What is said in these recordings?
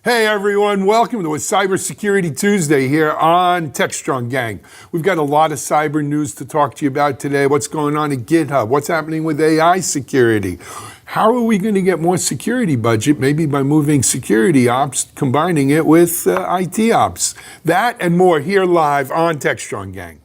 Hey everyone, welcome to a Cybersecurity Tuesday here on Techstrong Gang. We've got a lot of cyber news to talk to you about today. What's going on at GitHub? What's happening with AI security? How are we going to get more security budget? Maybe by moving security ops, combining it with IT ops. That and more here live on Techstrong Gang.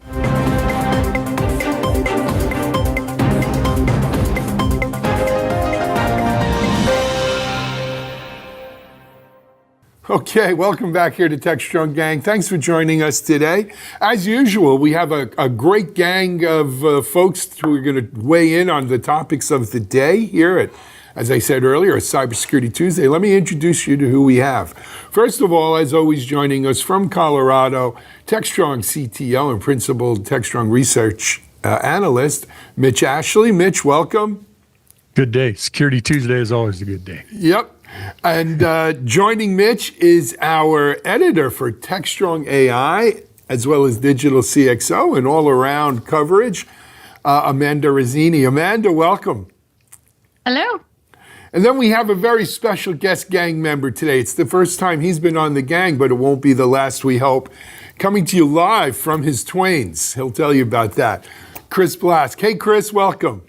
Okay, welcome back here to Techstrong Gang. Thanks for joining us today. As usual, we have a great gang of folks who are going to weigh in on the topics of the day here at, as I said earlier, Cybersecurity Tuesday. Let me introduce you to who we have. First of all, as always, joining us from Colorado, Techstrong CTO and Principal Techstrong Research Analyst, Mitch Ashley. Mitch, welcome. Good day. Security Tuesday is always a good day. Yep. And joining Mitch is our editor for Techstrong AI, as well as Digital CXO and all-around coverage, Amanda Razzini. Amanda, welcome. Hello. And then we have a very special guest gang member today. It's the first time he's been on the gang, but it won't be the last, we hope. Coming to you live from his twains. He'll tell you about that. Chris Blask. Hey, Chris, welcome.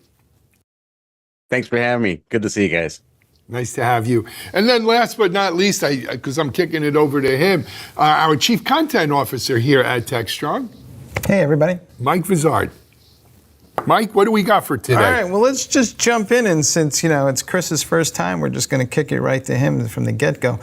Thanks for having me. Good to see you guys. Nice to have you. And then last but not least, because I'm kicking it over to him, our Chief Content Officer here at Techstrong. Hey, everybody. Mike Vizard. Mike, what do we got for today? All right, well, let's just jump in. And since, it's Chris's first time, we're just going to kick it right to him from the get-go.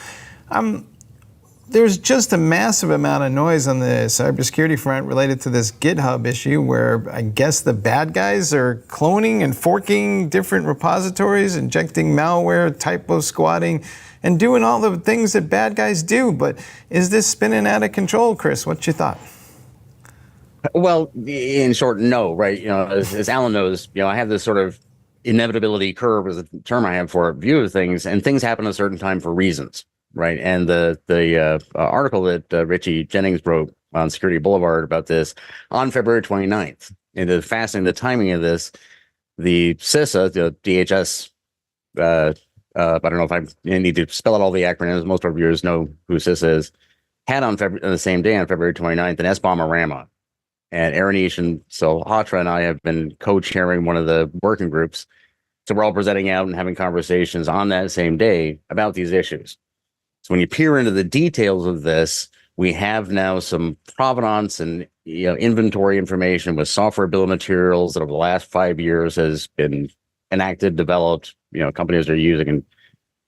There's just a massive amount of noise on the cybersecurity front related to this GitHub issue where I guess the bad guys are cloning and forking different repositories, injecting malware, typo squatting, and doing all the things that bad guys do. But is this spinning out of control, Chris? What's your thought? Well, in short, no, right? As Alan knows, I have this sort of inevitability curve is a term I have for view of things, and things happen at a certain time for reasons. Right. And the article that Richie Jennings wrote on Security Boulevard about this on February 29th, and the fascinating the timing of this, the CISA, the DHS, I don't know if I need to spell out all the acronyms. Most of our viewers know who CISA is, had on the same day on February 29th, an S-bomb-a-rama. And Aranish and Hatra and I have been co-chairing one of the working groups. So we're all presenting out and having conversations on that same day about these issues. So when you peer into the details of this, we have now some provenance and inventory information with software bill of materials that over the last 5 years has been enacted, developed, companies are using and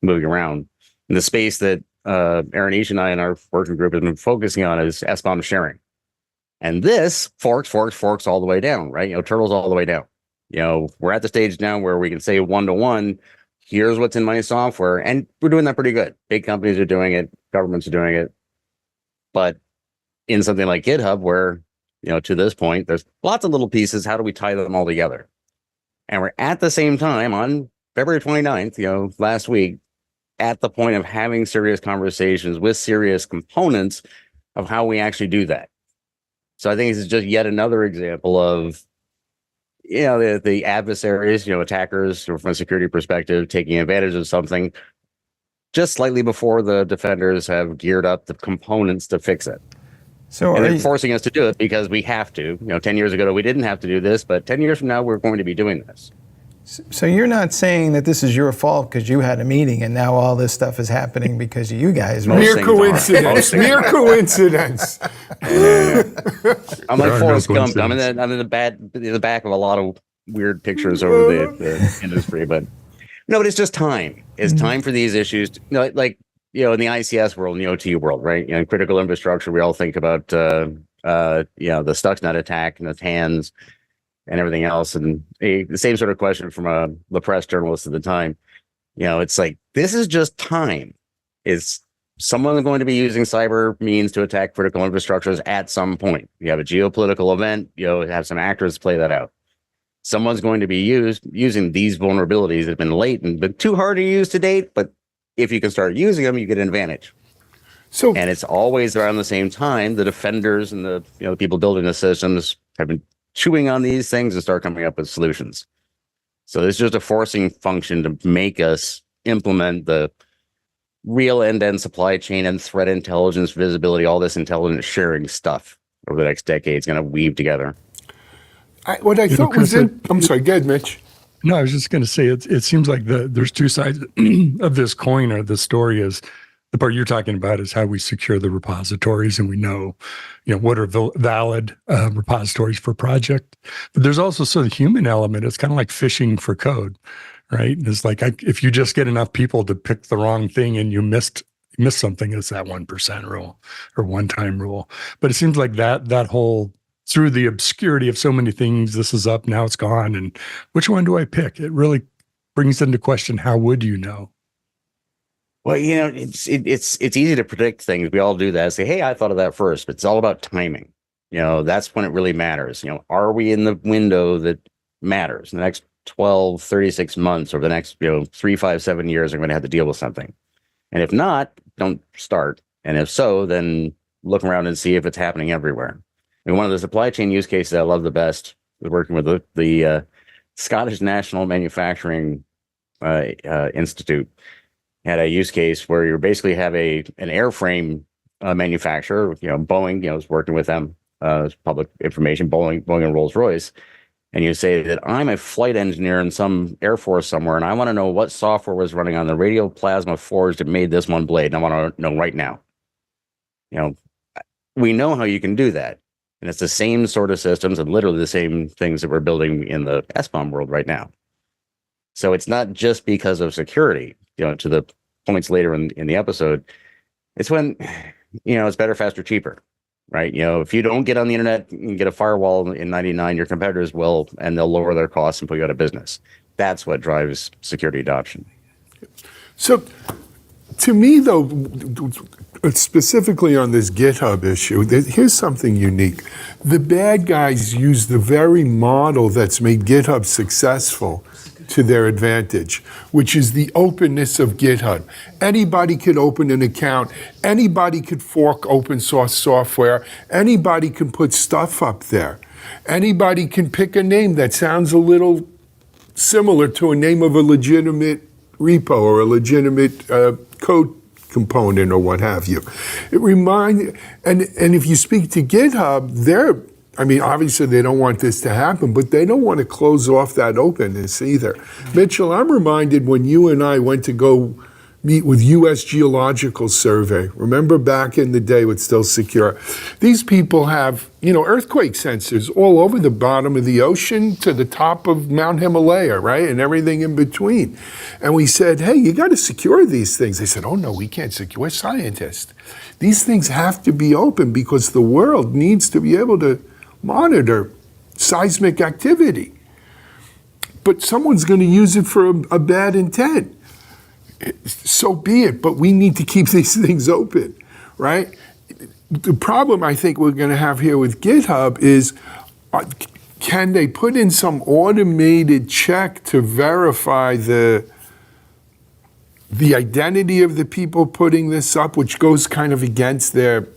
moving around. And the space that Aranish and I and our working group have been focusing on is S-bomb sharing. And this forks all the way down, right? Turtles all the way down. We're at the stage now where we can say one-to-one, here's what's in my software. And we're doing that pretty good. Big companies are doing it. Governments are doing it. But in something like GitHub, where, to this point, there's lots of little pieces. How do we tie them all together? And we're at the same time on February 29th, last week, at the point of having serious conversations with serious components of how we actually do that. So I think this is just yet another example of the adversaries, attackers from a security perspective, taking advantage of something just slightly before the defenders have geared up the components to fix it. So and they're forcing us to do it because we have to. 10 years ago, we didn't have to do this, but 10 years from now, we're going to be doing this. So you're not saying that this is your fault because you had a meeting and now all this stuff is happening because of you guys. Mere coincidence. Mere coincidence. I'm like Forrest Gump. I'm in the back of a lot of weird pictures over the industry, but it's just time. It's time for these issues. In the ICS world, in the OT world, right? In critical infrastructure, we all think about the Stuxnet attack and its hands and everything else. And the same sort of question from the press journalist at the time. It's like, this is just time. Is someone going to be using cyber means to attack critical infrastructures at some point? You have a geopolitical event, have some actors play that out. Someone's going to be using these vulnerabilities that have been latent, but too hard to use to date. But if you can start using them, you get an advantage. And it's always around the same time, the defenders and the people building the systems have been chewing on these things and start coming up with solutions. So it's just a forcing function to make us implement the real end-to-end supply chain and threat intelligence, visibility, all this intelligence sharing stuff over the next decade is going to weave together. What I thought was Chris, I'm sorry, go ahead, Mitch. No, I was just going to say it seems like there's two sides of this coin, or the story is the part you're talking about is how we secure the repositories, and we know, what are valid repositories for project. But there's also sort of the human element. It's kind of like fishing for code, right? It's like if you just get enough people to pick the wrong thing and you miss something, it's that 1% rule or one-time rule. But it seems like that whole, through the obscurity of so many things, this is up, now it's gone, and which one do I pick? It really brings into question, how would you know? Well, it's easy to predict things. We all do that. Say, hey, I thought of that first, but it's all about timing. That's when it really matters. Are we in the window that matters? In the next 12, 36 months, or the next, 3, 5, 7 years, I'm going to have to deal with something. And if not, don't start. And if so, then look around and see if it's happening everywhere. And one of the supply chain use cases I love the best was working with the Scottish National Manufacturing Institute. Had a use case where you basically have an airframe manufacturer, Boeing, is working with them, public information, Boeing and Rolls-Royce. And you say that I'm a flight engineer in some Air Force somewhere, and I want to know what software was running on the radial plasma forge that made this one blade. And I want to know right now. We know how you can do that. And it's the same sort of systems and literally the same things that we're building in the SBOM world right now. So it's not just because of security, to the points later in the episode. It's when, it's better, faster, cheaper, right? If you don't get on the internet and get a firewall in 99, your competitors will, and they'll lower their costs and put you out of business. That's what drives security adoption. So to me, though, specifically on this GitHub issue, here's something unique. The bad guys use the very model that's made GitHub successful to their advantage, which is the openness of GitHub. Anybody could open an account. Anybody could fork open source software. Anybody can put stuff up there. Anybody can pick a name that sounds a little similar to a name of a legitimate repo or a legitimate code component or what have you. It reminds, and if you speak to GitHub, obviously they don't want this to happen, but they don't want to close off that openness either. Mitchell, I'm reminded when you and I went to go meet with U.S. Geological Survey. Remember back in the day with Still Secure? These people have, earthquake sensors all over the bottom of the ocean to the top of Mount Himalaya, right? And everything in between. And we said, hey, you got to secure these things. They said, oh no, we can't secure. We're scientists. These things have to be open because the world needs to be able to monitor seismic activity. But someone's going to use it for a bad intent. So be it, but we need to keep these things open, right? The problem I think we're going to have here with GitHub is, can they put in some automated check to verify the identity of the people putting this up, which goes kind of against their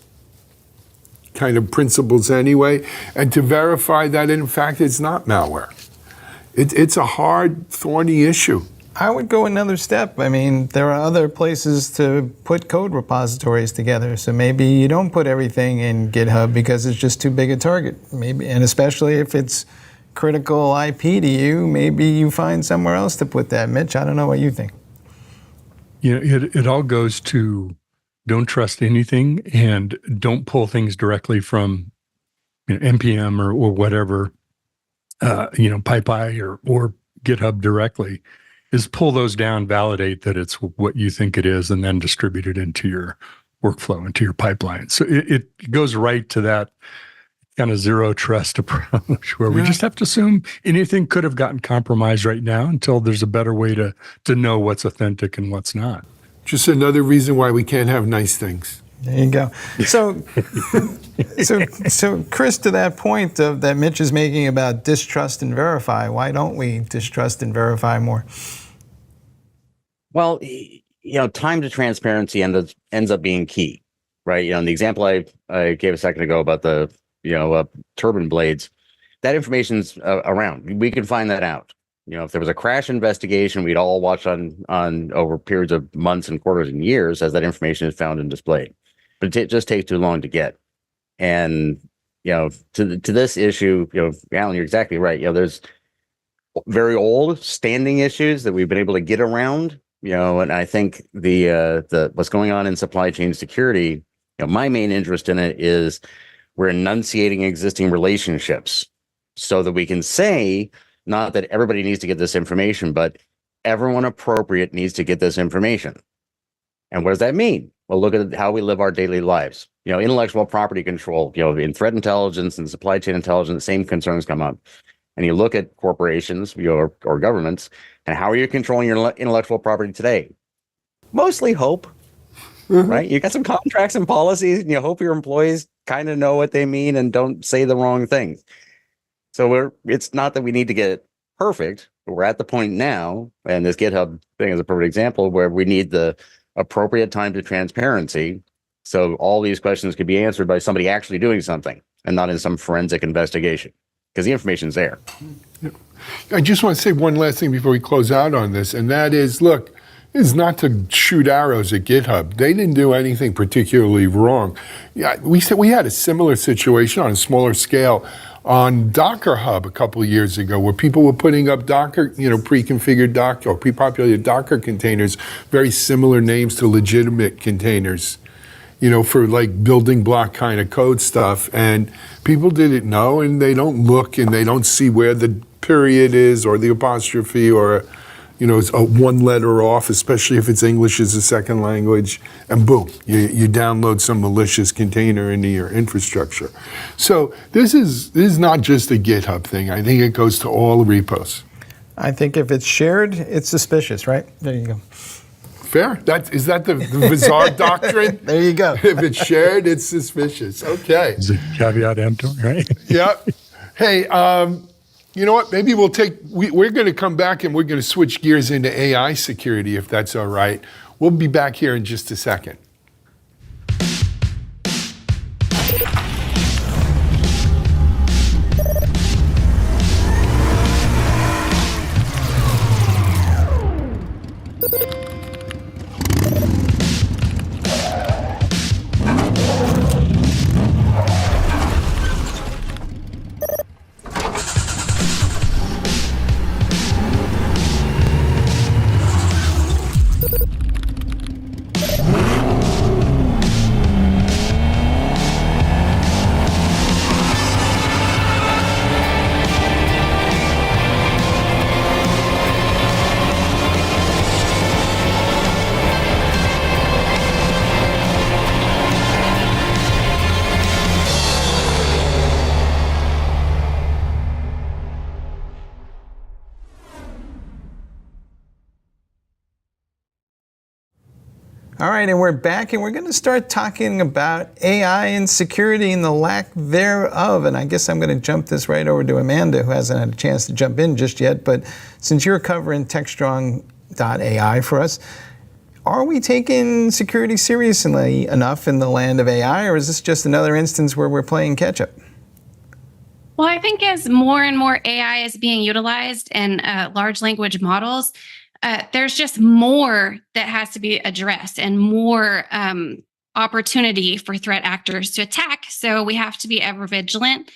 kind of principles anyway, and to verify that in fact it's not malware. It's a hard, thorny issue. I would go another step. There are other places to put code repositories together. So maybe you don't put everything in GitHub because it's just too big a target. Maybe, and especially if it's critical IP to you, maybe you find somewhere else to put that. Mitch, I don't know what you think. It all goes to don't trust anything and don't pull things directly from NPM or whatever, PyPI or GitHub directly. Is pull those down, validate that it's what you think it is, and then distribute it into your workflow, into your pipeline. So it goes right to that kind of zero trust approach where we just have to assume anything could have gotten compromised right now until there's a better way to know what's authentic and what's not. Just another reason why we can't have nice things. There you go. So Chris, to that point that Mitch is making about distrust and verify, why don't we distrust and verify more? Well, time to transparency ends up being key, right? The example I gave a second ago about the turbine blades, that information's around. We can find that out. If there was a crash investigation, we'd all watch on over periods of months and quarters and years as that information is found and displayed. But it just takes too long to get. And to this issue, Alan, you're exactly right. There's very old standing issues that we've been able to get around. And I think the what's going on in supply chain security, my main interest in it is we're enunciating existing relationships so that we can say, not that everybody needs to get this information, but everyone appropriate needs to get this information. And what does that mean? Well, look at how we live our daily lives. Intellectual property control, in threat intelligence and supply chain intelligence, same concerns come up. And you look at corporations, or governments, and how are you controlling your intellectual property today? Mostly hope, right? You got some contracts and policies, and you hope your employees kind of know what they mean and don't say the wrong things. So it's not that we need to get it perfect, but we're at the point now, and this GitHub thing is a perfect example where we need the appropriate time to transparency. So all these questions could be answered by somebody actually doing something and not in some forensic investigation, because the information's there. I just want to say one last thing before we close out on this, and that is, look, it's not to shoot arrows at GitHub. They didn't do anything particularly wrong. Yeah, we had a similar situation on a smaller scale on Docker Hub a couple of years ago, where people were putting up Docker, pre-configured Docker or pre-populated Docker containers, very similar names to legitimate containers, for like building block kind of code stuff. And people didn't know, and they don't look, and they don't see where the period is or the apostrophe, or it's a one letter off, especially if it's English as a second language, and boom, you download some malicious container into your infrastructure. So this is not just a GitHub thing. I think it goes to all repos. I think if it's shared, it's suspicious, right? There you go. Fair. Is that the bizarre doctrine? There you go. If it's shared, it's suspicious. Okay. Is it caveat emptor, right? Yeah. Hey, you know what? Maybe we're going to come back and we're going to switch gears into AI security, if that's all right. We'll be back here in just a second. All right, and we're back, and we're going to start talking about AI and security and the lack thereof. And I guess I'm going to jump this right over to Amanda, who hasn't had a chance to jump in just yet. But since you're covering Techstrong.ai for us, are we taking security seriously enough in the land of AI, or is this just another instance where we're playing catch up? Well, I think as more and more AI is being utilized in large language models, there's just more that has to be addressed and more opportunity for threat actors to attack. So we have to be ever vigilant,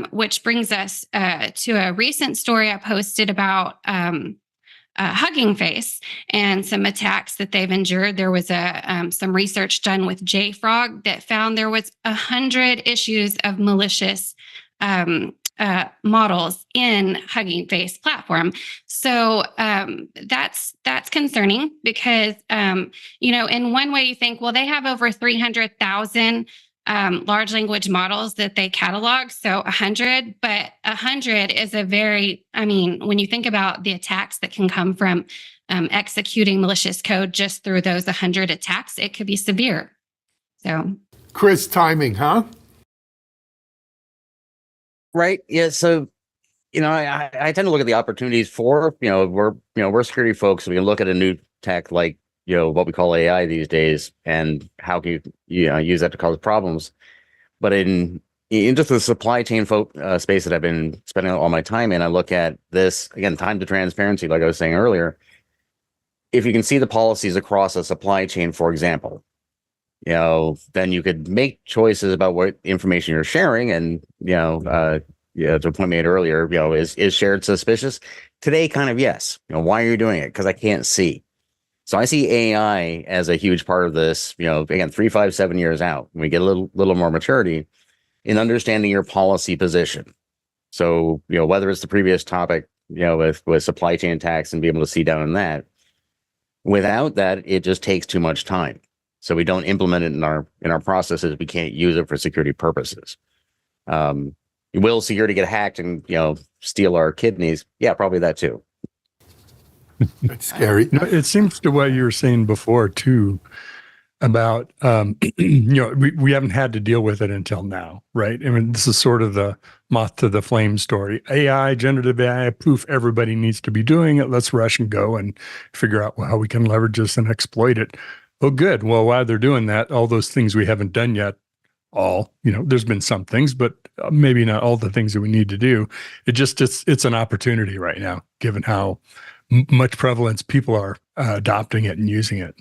which brings us to a recent story I posted about Hugging Face and some attacks that they've endured. There was some research done with JFrog that found there was 100 issues of malicious models in Hugging Face platform. So that's concerning because, in one way you think, well, they have over 300,000 large language models that they catalog. So 100, but 100 is when you think about the attacks that can come from executing malicious code just through those 100 attacks, it could be severe. So, Chris, timing, huh? Right. Yeah. So, I tend to look at the opportunities for, we're security folks. So we can look at a new tech like, what we call AI these days, and how can you use that to cause problems. But in in just the supply chain space that I've been spending all my time in, I look at this again, time to transparency, like I was saying earlier. If you can see the policies across a supply chain, for example, then you could make choices about what information you're sharing. And, to a point made earlier, is shared suspicious? Today, kind of, yes. Why are you doing it? Because I can't see. So I see AI as a huge part of this, again, 3, 5, 7 years out, when we get a little more maturity in understanding your policy position. So, whether it's the previous topic, with supply chain attacks and be able to see down in that, without that, it just takes too much time. So we don't implement it in our processes. We can't use it for security purposes. Will security get hacked and steal our kidneys? Yeah, probably that too. That's scary. It seems to what you were saying before too, about we haven't had to deal with it until now, right? I mean, this is sort of the moth to the flame story. AI, generative AI, poof, everybody needs to be doing it. Let's rush and go and figure out how we can leverage this and exploit it. Oh, good. Well, while they're doing that, all those things we haven't done yet, there's been some things, but maybe not all the things that we need to do. It's an opportunity right now, given how much prevalence people are adopting it and using it.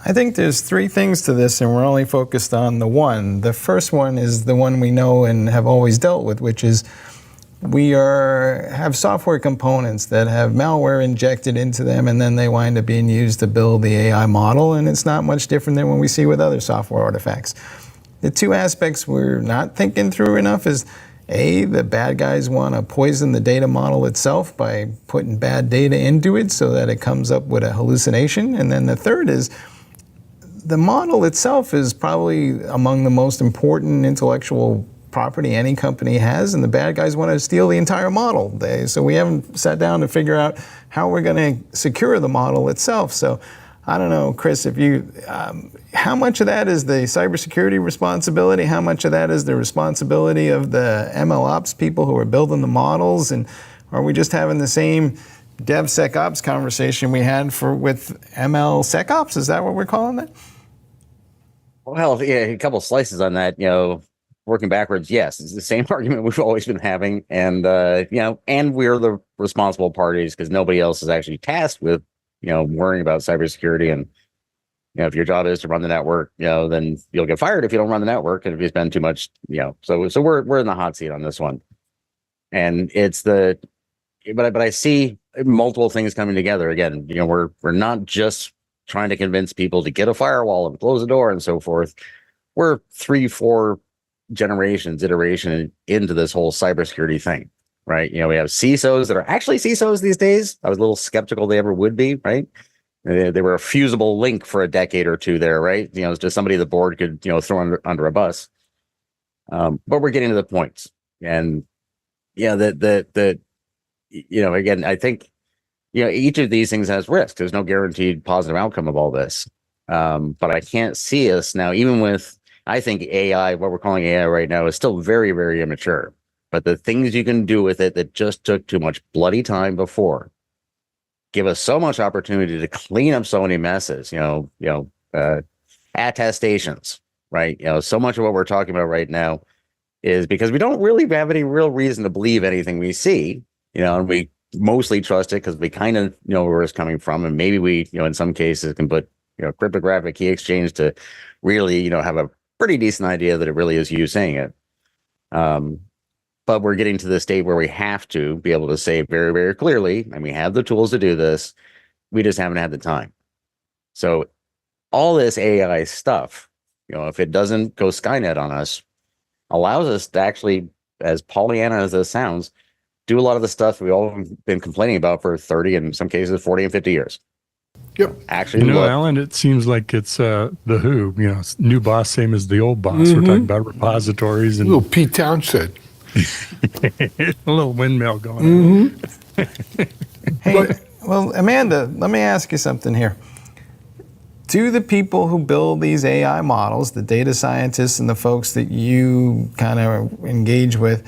I think there's 3 things to this, and we're only focused on the one. The first one is the one we know and have always dealt with, which is we have software components that have malware injected into them, and then they wind up being used to build the AI model, and it's not much different than what we see with other software artifacts. The 2 aspects we're not thinking through enough is, A, the bad guys want to poison the data model itself by putting bad data into it so that it comes up with a hallucination. And then the third is, the model itself is probably among the most important intellectual property any company has, and the bad guys want to steal the entire model. So we haven't sat down to figure out how we're going to secure the model itself. So I don't know, Chris, how much of that is the cybersecurity responsibility? How much of that is the responsibility of the ML ops people who are building the models? And are we just having the same DevSecOps conversation we had with ML SecOps? Is that what we're calling that? Well, yeah, a couple slices on that, working backwards. Yes, it's the same argument we've always been having. And, and we're the responsible parties because nobody else is actually tasked with, worrying about cybersecurity. And, if your job is to run the network, then you'll get fired if you don't run the network. And if you spend too much, so we're in the hot seat on this one. And but I see multiple things coming together. Again, we're not just trying to convince people to get a firewall and close the door and so forth. We're 3, 4 iteration into this whole cybersecurity thing, right? We have CISOs that are actually CISOs these days. I was a little skeptical they ever would be, right? They were a fusible link for a decade or two there, right? It's just somebody the board could, throw under a bus. But we're getting to the points. And again, I think, each of these things has risk. There's no guaranteed positive outcome of all this. But I can't see us now, even with, I think AI, what we're calling AI right now, is still very, very immature. But the things you can do with it that just took too much bloody time before give us so much opportunity to clean up so many messes, attestations, right? So much of what we're talking about right now is because we don't really have any real reason to believe anything we see, and we mostly trust it because we kind of know where it's coming from. And maybe we, in some cases can put, cryptographic key exchange to really, have a pretty decent idea that it really is you saying it. But we're getting to the state where we have to be able to say very, very clearly, and we have the tools to do this. We just haven't had the time. So all this AI stuff, if it doesn't go Skynet on us, allows us to actually, as Pollyanna as this sounds, do a lot of the stuff we've all been complaining about for 30, and in some cases 40 and 50 years. Yep. Actually, Alan, it seems like it's the Who, new boss, same as the old boss. We're talking about repositories and Little Pete Townsend. a little windmill going on. Hey, well, Amanda, let me ask you something here. Do the people who build these AI models, the data scientists and the folks that you kind of engage with,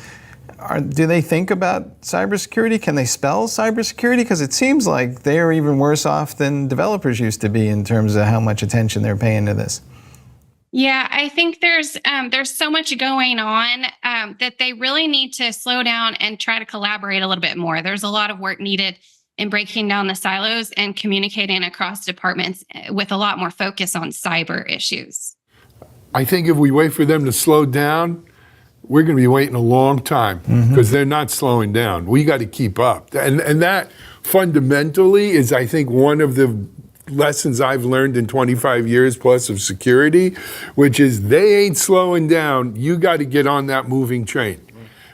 do they think about cybersecurity? Can they spell cybersecurity? Because it seems like they're even worse off than developers used to be in terms of how much attention they're paying to this. Yeah, I think there's so much going on that they really need to slow down and try to collaborate a little bit more. There's a lot of work needed in breaking down the silos and communicating across departments with a lot more focus on cyber issues. I think if we wait for them to slow down, we're going to be waiting a long time because they're not slowing down. We got to keep up. And that fundamentally is, I think, one of the lessons I've learned in 25 years plus of security, which is they ain't slowing down. You got to get on that moving train,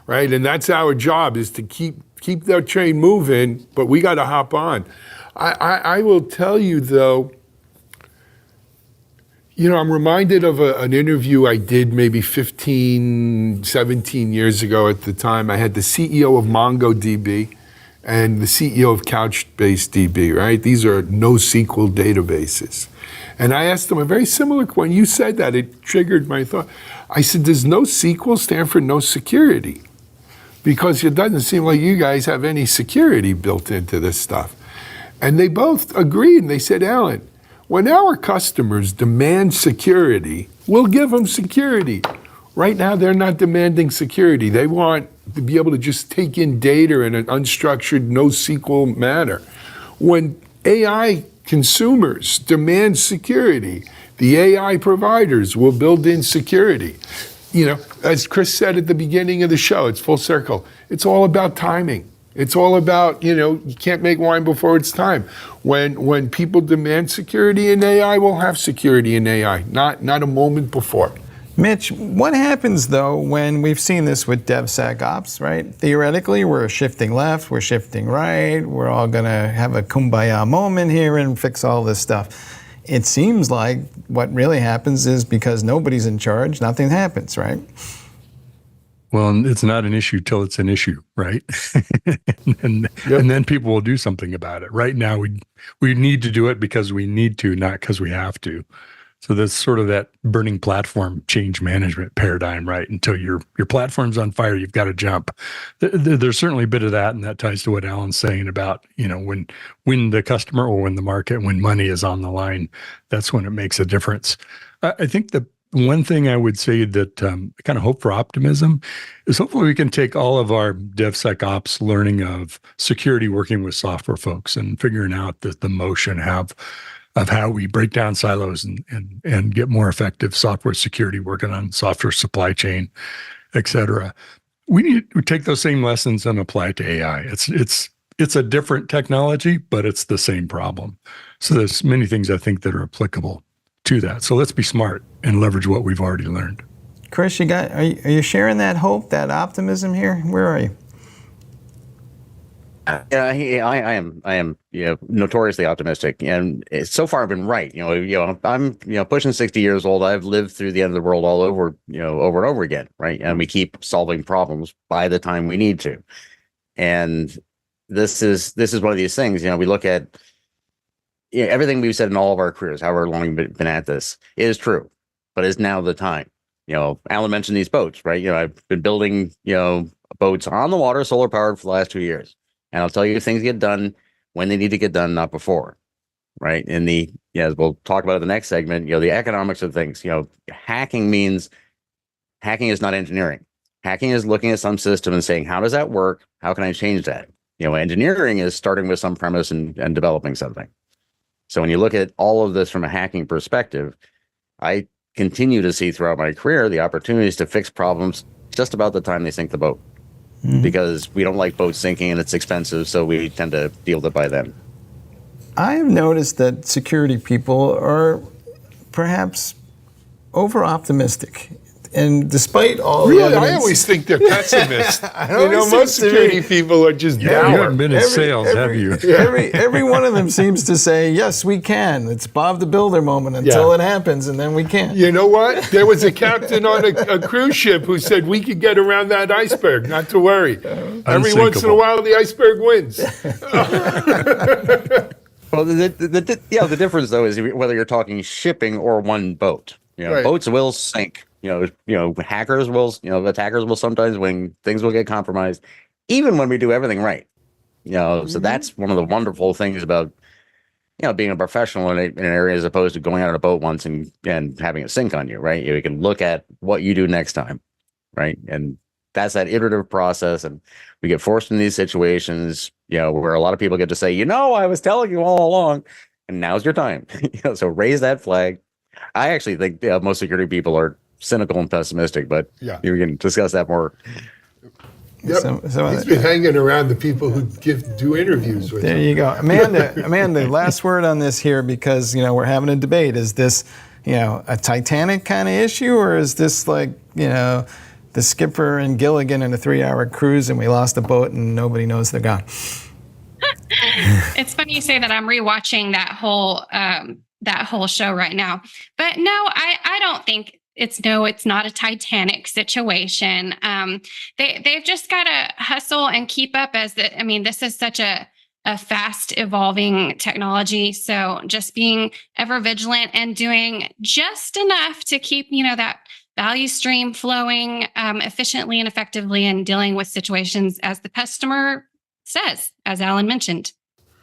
right? And that's our job, is to keep that train moving, but we got to hop on. I will tell you, though, I'm reminded of an interview I did maybe 15, 17 years ago at the time. I had the CEO of MongoDB and the CEO of Couchbase DB, right? These are NoSQL databases. And I asked them a very similar question. When you said that, it triggered my thought. I said, does NoSQL stand for no security? Because it doesn't seem like you guys have any security built into this stuff. And they both agreed, and they said, Alan, when our customers demand security, we'll give them security. Right now, they're not demanding security. They want to be able to just take in data in an unstructured, NoSQL manner. When AI consumers demand security, the AI providers will build in security. As Chris said at the beginning of the show, it's full circle. It's all about timing. It's all about, you can't make wine before it's time. When people demand security in AI, we'll have security in AI, not a moment before. Mitch, what happens though when we've seen this with DevSecOps, right? Theoretically, we're shifting left, we're shifting right, we're all gonna have a kumbaya moment here and fix all this stuff. It seems like what really happens is because nobody's in charge, nothing happens, right? Well, it's not an issue till it's an issue, right? and then people will do something about it. Right now, we need to do it because we need to, not because we have to. So that's sort of that burning platform change management paradigm, right? Until your platform's on fire, you've got to jump. There's certainly a bit of that, and that ties to what Alan's saying about, when the customer or when the market, when money is on the line, that's when it makes a difference. I think the one thing I would say that kind of hope for optimism is hopefully we can take all of our DevSecOps learning of security working with software folks and figuring out the motion of how we break down silos and get more effective software security, working on software supply chain, et cetera. We need to take those same lessons and apply it to AI. It's a different technology, but it's the same problem. So there's many things I think that are applicable to that. So let's be smart and leverage what we've already learned. Chris, are you sharing that hope, that optimism here? Where are you? I am notoriously optimistic, and so far I've been right. I'm pushing 60 years old. I've lived through the end of the world all over, over and over again, right? And we keep solving problems by the time we need to. And this is one of these things. We look at everything we've said in all of our careers, however long we've been at this, is true, but is now the time. Alan mentioned these boats, right? I've been building, boats on the water, solar powered, for the last 2 years. And I'll tell you, things get done when they need to get done, not before, right? And as we'll talk about in the next segment, the economics of things. Hacking is not engineering. Hacking is looking at some system and saying, how does that work? How can I change that? Engineering is starting with some premise and developing something. So when you look at all of this from a hacking perspective, I continue to see throughout my career the opportunities to fix problems just about the time they sink the boat. Because we don't like boats sinking and it's expensive, so we tend to deal with it by then. I have noticed that security people are perhaps over-optimistic. And despite all the evidence, I always think they're pessimists. Always Most seems to security be. people are just You dour. haven't been in sales, have you? Every one of them seems to say, yes, we can. It's Bob the Builder moment until it happens, and then we can't. You know what? There was a captain on a cruise ship who said we could get around that iceberg, not to worry. Every once in a while, the iceberg wins. Well, the difference though is whether you're talking shipping or one boat. Right. Boats will sink. Hackers will. Attackers will sometimes win. Things will get compromised, even when we do everything right. So that's one of the wonderful things about being a professional in an area as opposed to going out on a boat once and having it sink on you, right? You can look at what you do next time, right? And that's that iterative process. And we get forced in these situations, where a lot of people get to say, I was telling you all along, and now's your time. So raise that flag. I actually think most security people are cynical and pessimistic, but we can discuss that more. Yep. He's been hanging around the people who do interviews with There him. you go. Amanda, last word on this here, because, we're having a debate. Is this, a Titanic kind of issue, or is this like, the skipper and Gilligan in a 3-hour cruise and we lost the boat and nobody knows they're gone? It's funny you say that. I'm rewatching that whole show right now. But no, I don't think it's not a Titanic situation. They've just got to hustle and keep up this is such a fast evolving technology. So just being ever vigilant and doing just enough to keep, that value stream flowing efficiently and effectively, and dealing with situations as the customer says, as Alan mentioned.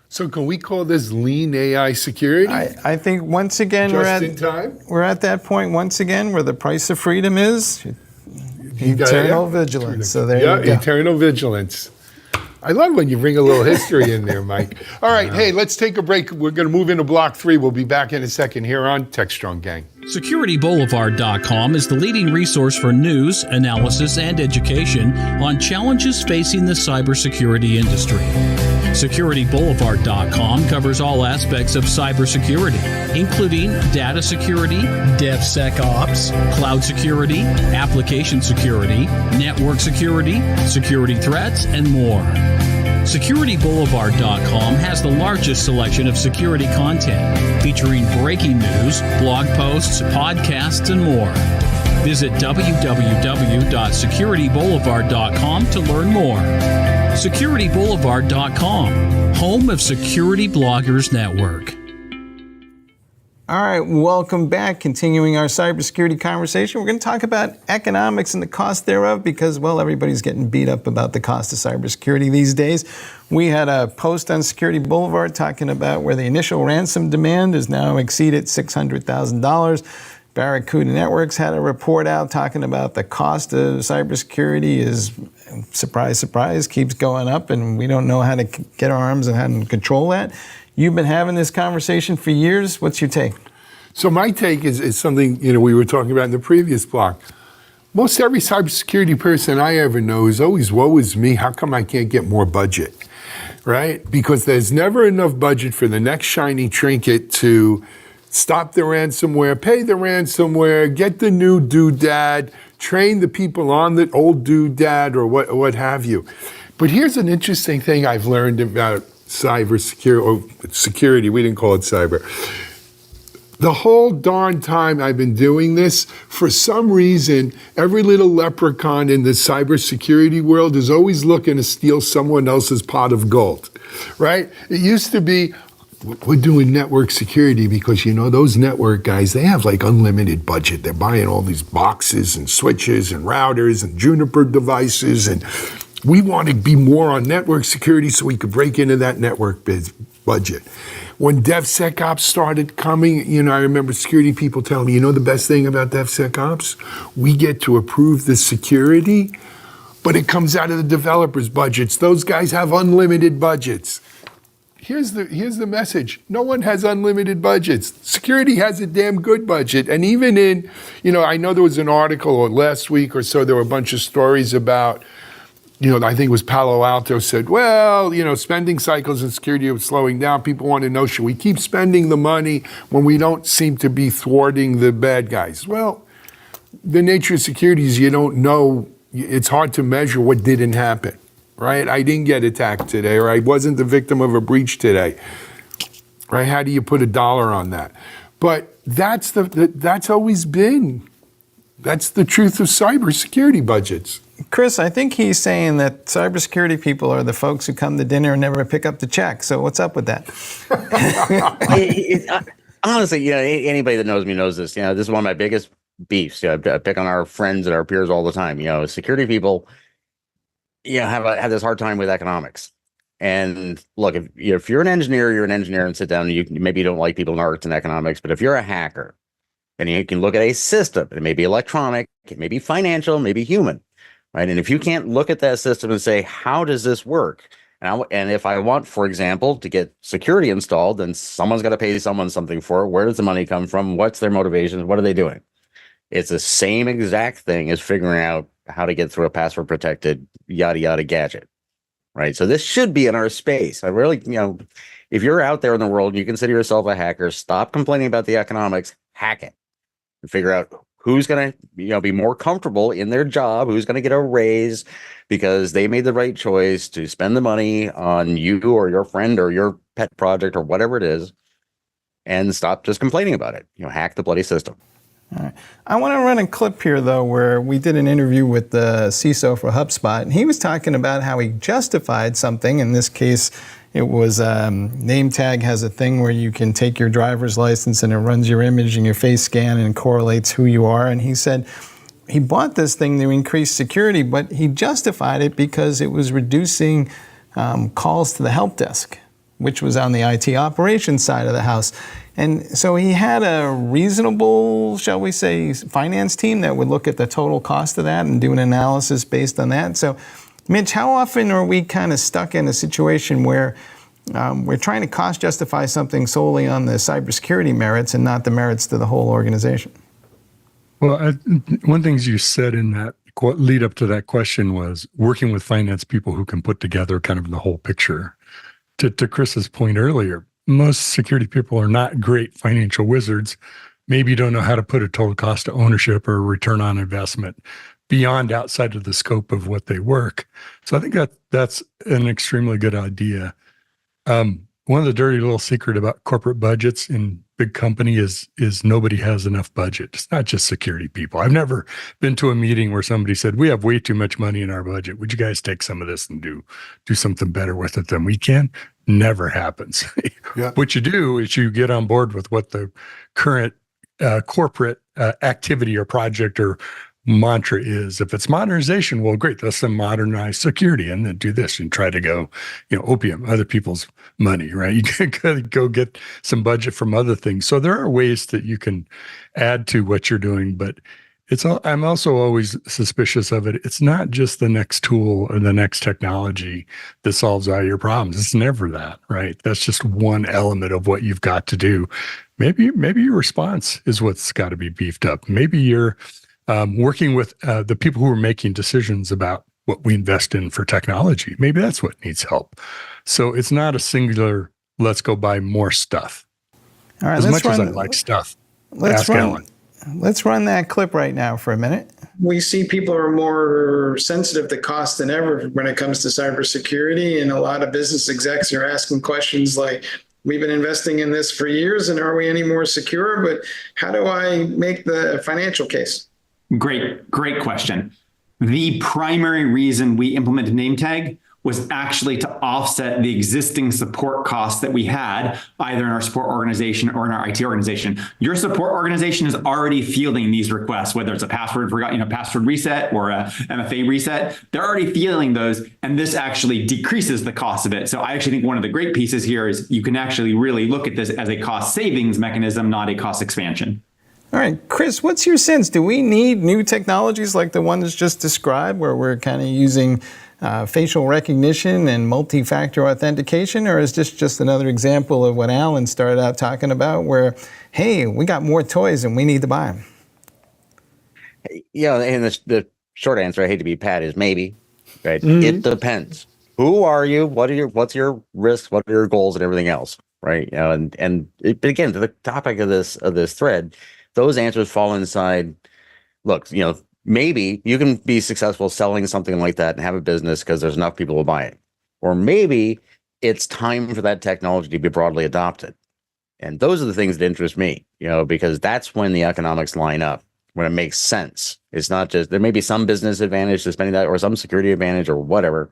So can we call this lean AI security? I think once again we're at that point once again where the price of freedom is eternal vigilance. So there you go. Eternal vigilance. I love when you bring a little history in there, Mike. All right, hey, let's take a break. We're going to move into block 3. We'll be back in a second here on Techstrong Gang. SecurityBoulevard.com is the leading resource for news, analysis, and education on challenges facing the cybersecurity industry. SecurityBoulevard.com covers all aspects of cybersecurity, including data security, DevSecOps, cloud security, application security, network security, security threats, and more. SecurityBoulevard.com has the largest selection of security content, featuring breaking news, blog posts, podcasts, and more. Visit www.securityboulevard.com to learn more. SecurityBoulevard.com, home of Security Bloggers Network. All right, welcome back. Continuing our cybersecurity conversation, we're going to talk about economics and the cost thereof because, well, everybody's getting beat up about the cost of cybersecurity these days. We had a post on Security Boulevard talking about where the initial ransom demand has now exceeded $600,000. Barracuda Networks had a report out talking about the cost of cybersecurity is, surprise, surprise, keeps going up, and we don't know how to get our arms and how to control that. You've been having this conversation for years. What's your take? So my take is something we were talking about in the previous block. Most every cybersecurity person I ever know is always, woe is me, how come I can't get more budget, right? Because there's never enough budget for the next shiny trinket to stop the ransomware, pay the ransomware, get the new doodad, train the people on the old doodad or what have you. But here's an interesting thing I've learned about security. We didn't call it cyber. The whole darn time I've been doing this, for some reason, every little leprechaun in the cybersecurity world is always looking to steal someone else's pot of gold, right? It used to be, we're doing network security because, those network guys, they have like unlimited budget. They're buying all these boxes and switches and routers and Juniper devices, and we want to be more on network security so we could break into that network budget. When DevSecOps started coming, I remember security people telling me, the best thing about DevSecOps? We get to approve the security, but it comes out of the developers' budgets. Those guys have unlimited budgets. Here's the message. No one has unlimited budgets. Security has a damn good budget. And even in, I know there was an article last week or so, there were a bunch of stories about, I think it was Palo Alto said, well, spending cycles in security are slowing down. People want to know, should we keep spending the money when we don't seem to be thwarting the bad guys? Well, the nature of security is you don't know. It's hard to measure what didn't happen, right? I didn't get attacked today, or I wasn't the victim of a breach today, right? How do you put a dollar on that? But that's always been, that's the truth of cybersecurity budgets. Chris, I think he's saying that cybersecurity people are the folks who come to dinner and never pick up the check. So what's up with that? Honestly, anybody that knows me knows this. This is one of my biggest beefs. I pick on our friends and our peers all the time. Security people, have this hard time with economics. And look, if you're an engineer, you're an engineer and sit down and maybe you don't like people in arts and economics, but if you're a hacker and you can look at a system, it may be electronic, it may be financial, maybe human, right? And if you can't look at that system and say, how does this work? And if I want, for example, to get security installed, then someone's got to pay someone something for it. Where does the money come from? What's their motivations? What are they doing? It's the same exact thing as figuring out how to get through a password protected yada yada gadget, right? So this should be in our space. I really, if you're out there in the world and you consider yourself a hacker, stop complaining about the economics, hack it, and figure out who's going to, be more comfortable in their job, who's going to get a raise because they made the right choice to spend the money on you or your friend or your pet project or whatever it is, and stop just complaining about it. Hack the bloody system. All right. I want to run a clip here, though, where we did an interview with the CISO for HubSpot, and he was talking about how he justified something. In this case, it was name tag has a thing where you can take your driver's license and it runs your image and your face scan and correlates who you are. And he said he bought this thing to increase security, but he justified it because it was reducing calls to the help desk, which was on the IT operations side of the house. And so he had a reasonable, shall we say, finance team that would look at the total cost of that and do an analysis based on that. So, Mitch, how often are we kind of stuck in a situation where we're trying to cost justify something solely on the cybersecurity merits and not the merits to the whole organization? Well, one thing you said in that lead up to that question was working with finance people who can put together kind of the whole picture. To Chris's point earlier, most security people are not great financial wizards. Maybe you don't know how to put a total cost of ownership or a return on investment beyond outside of the scope of what they work. So I think that's an extremely good idea. One of the dirty little secret about corporate budgets in big company is nobody has enough budget. It's not just security people. I've never been to a meeting where somebody said, we have way too much money in our budget. Would you guys take some of this and do something better with it than we can? Never happens. Yeah. What you do is you get on board with what the current corporate activity or project or mantra is. If it's modernization, well, great, let's then modernize security and then do this and try to go, opium other people's money, right? You can go get some budget from other things. So there are ways that you can add to what you're doing, but I'm also always suspicious of it. It's not just the next tool or the next technology that solves all your problems. It's never that, right? That's just one element of what you've got to do. Maybe your response is what's got to be beefed up. Maybe you're working with the people who are making decisions about what we invest in for technology. Maybe that's what needs help. So it's not a singular, let's go buy more stuff. All right, as much as I like stuff, ask Alan. Let's run that clip right now for a minute. We see people are more sensitive to cost than ever when it comes to cybersecurity. And a lot of business execs are asking questions like, we've been investing in this for years and are we any more secure? But how do I make the financial case? Great question. The primary reason we implemented name tag was actually to offset the existing support costs that we had either in our support organization or in our IT organization. Your support organization is already fielding these requests, whether it's a password reset or a MFA reset. They're already fielding those, and this actually decreases the cost of it. So I actually think one of the great pieces here is you can actually really look at this as a cost savings mechanism, not a cost expansion. All right, Chris, what's your sense? Do we need new technologies like the ones just described where we're kind of using facial recognition and multi-factor authentication, or is this just another example of what Alan started out talking about where, hey, we got more toys and we need to buy them? Yeah, and the short answer, I hate to be Pat, is maybe, right? Mm-hmm. It depends. Who are you? What's your risks? What are your goals and everything else, right? But again, to the topic of this thread, those answers fall inside, look, maybe you can be successful selling something like that and have a business because there's enough people to buy it. Or maybe it's time for that technology to be broadly adopted. And those are the things that interest me, because that's when the economics line up, when it makes sense. It's not just, there may be some business advantage to spending that or some security advantage or whatever.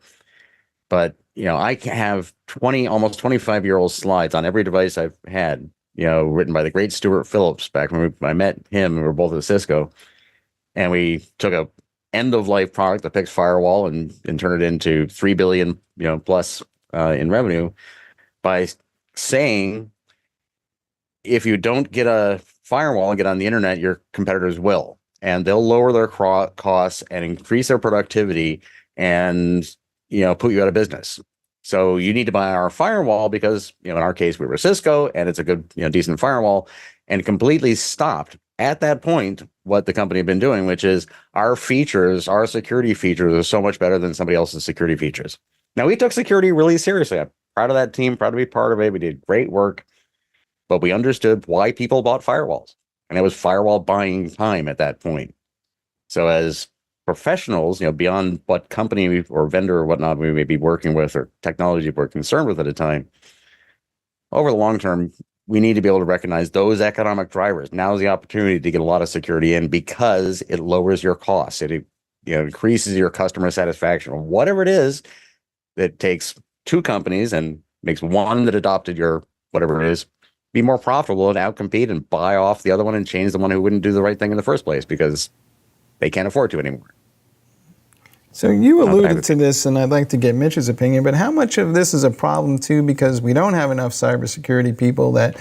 But, I have almost 25-year-old slides on every device I've had, written by the great Stuart Phillips back when I met him. We were both at Cisco. And we took a end of life product, the PIX firewall, and turned it into 3 billion, plus in revenue by saying, if you don't get a firewall and get on the internet, your competitors will, and they'll lower their costs and increase their productivity and, put you out of business. So you need to buy our firewall because, in our case, we were Cisco and it's a good, decent firewall, and completely stopped at that point what the company had been doing, which is our security features are so much better than somebody else's security features. Now, we took security really seriously. I'm proud of that team, proud to be part of it. We did great work, but we understood why people bought firewalls, and it was firewall buying time at that point. So as professionals, beyond what company or vendor or whatnot we may be working with or technology we're concerned with at a time, over the long term, we need to be able to recognize those economic drivers. Now is the opportunity to get a lot of security in because it lowers your costs. It increases your customer satisfaction, or whatever it is that takes two companies and makes one that adopted your whatever it is be more profitable and outcompete and buy off the other one and change the one who wouldn't do the right thing in the first place because they can't afford to anymore. So you alluded to this, and I'd like to get Mitch's opinion, but how much of this is a problem too because we don't have enough cybersecurity people, that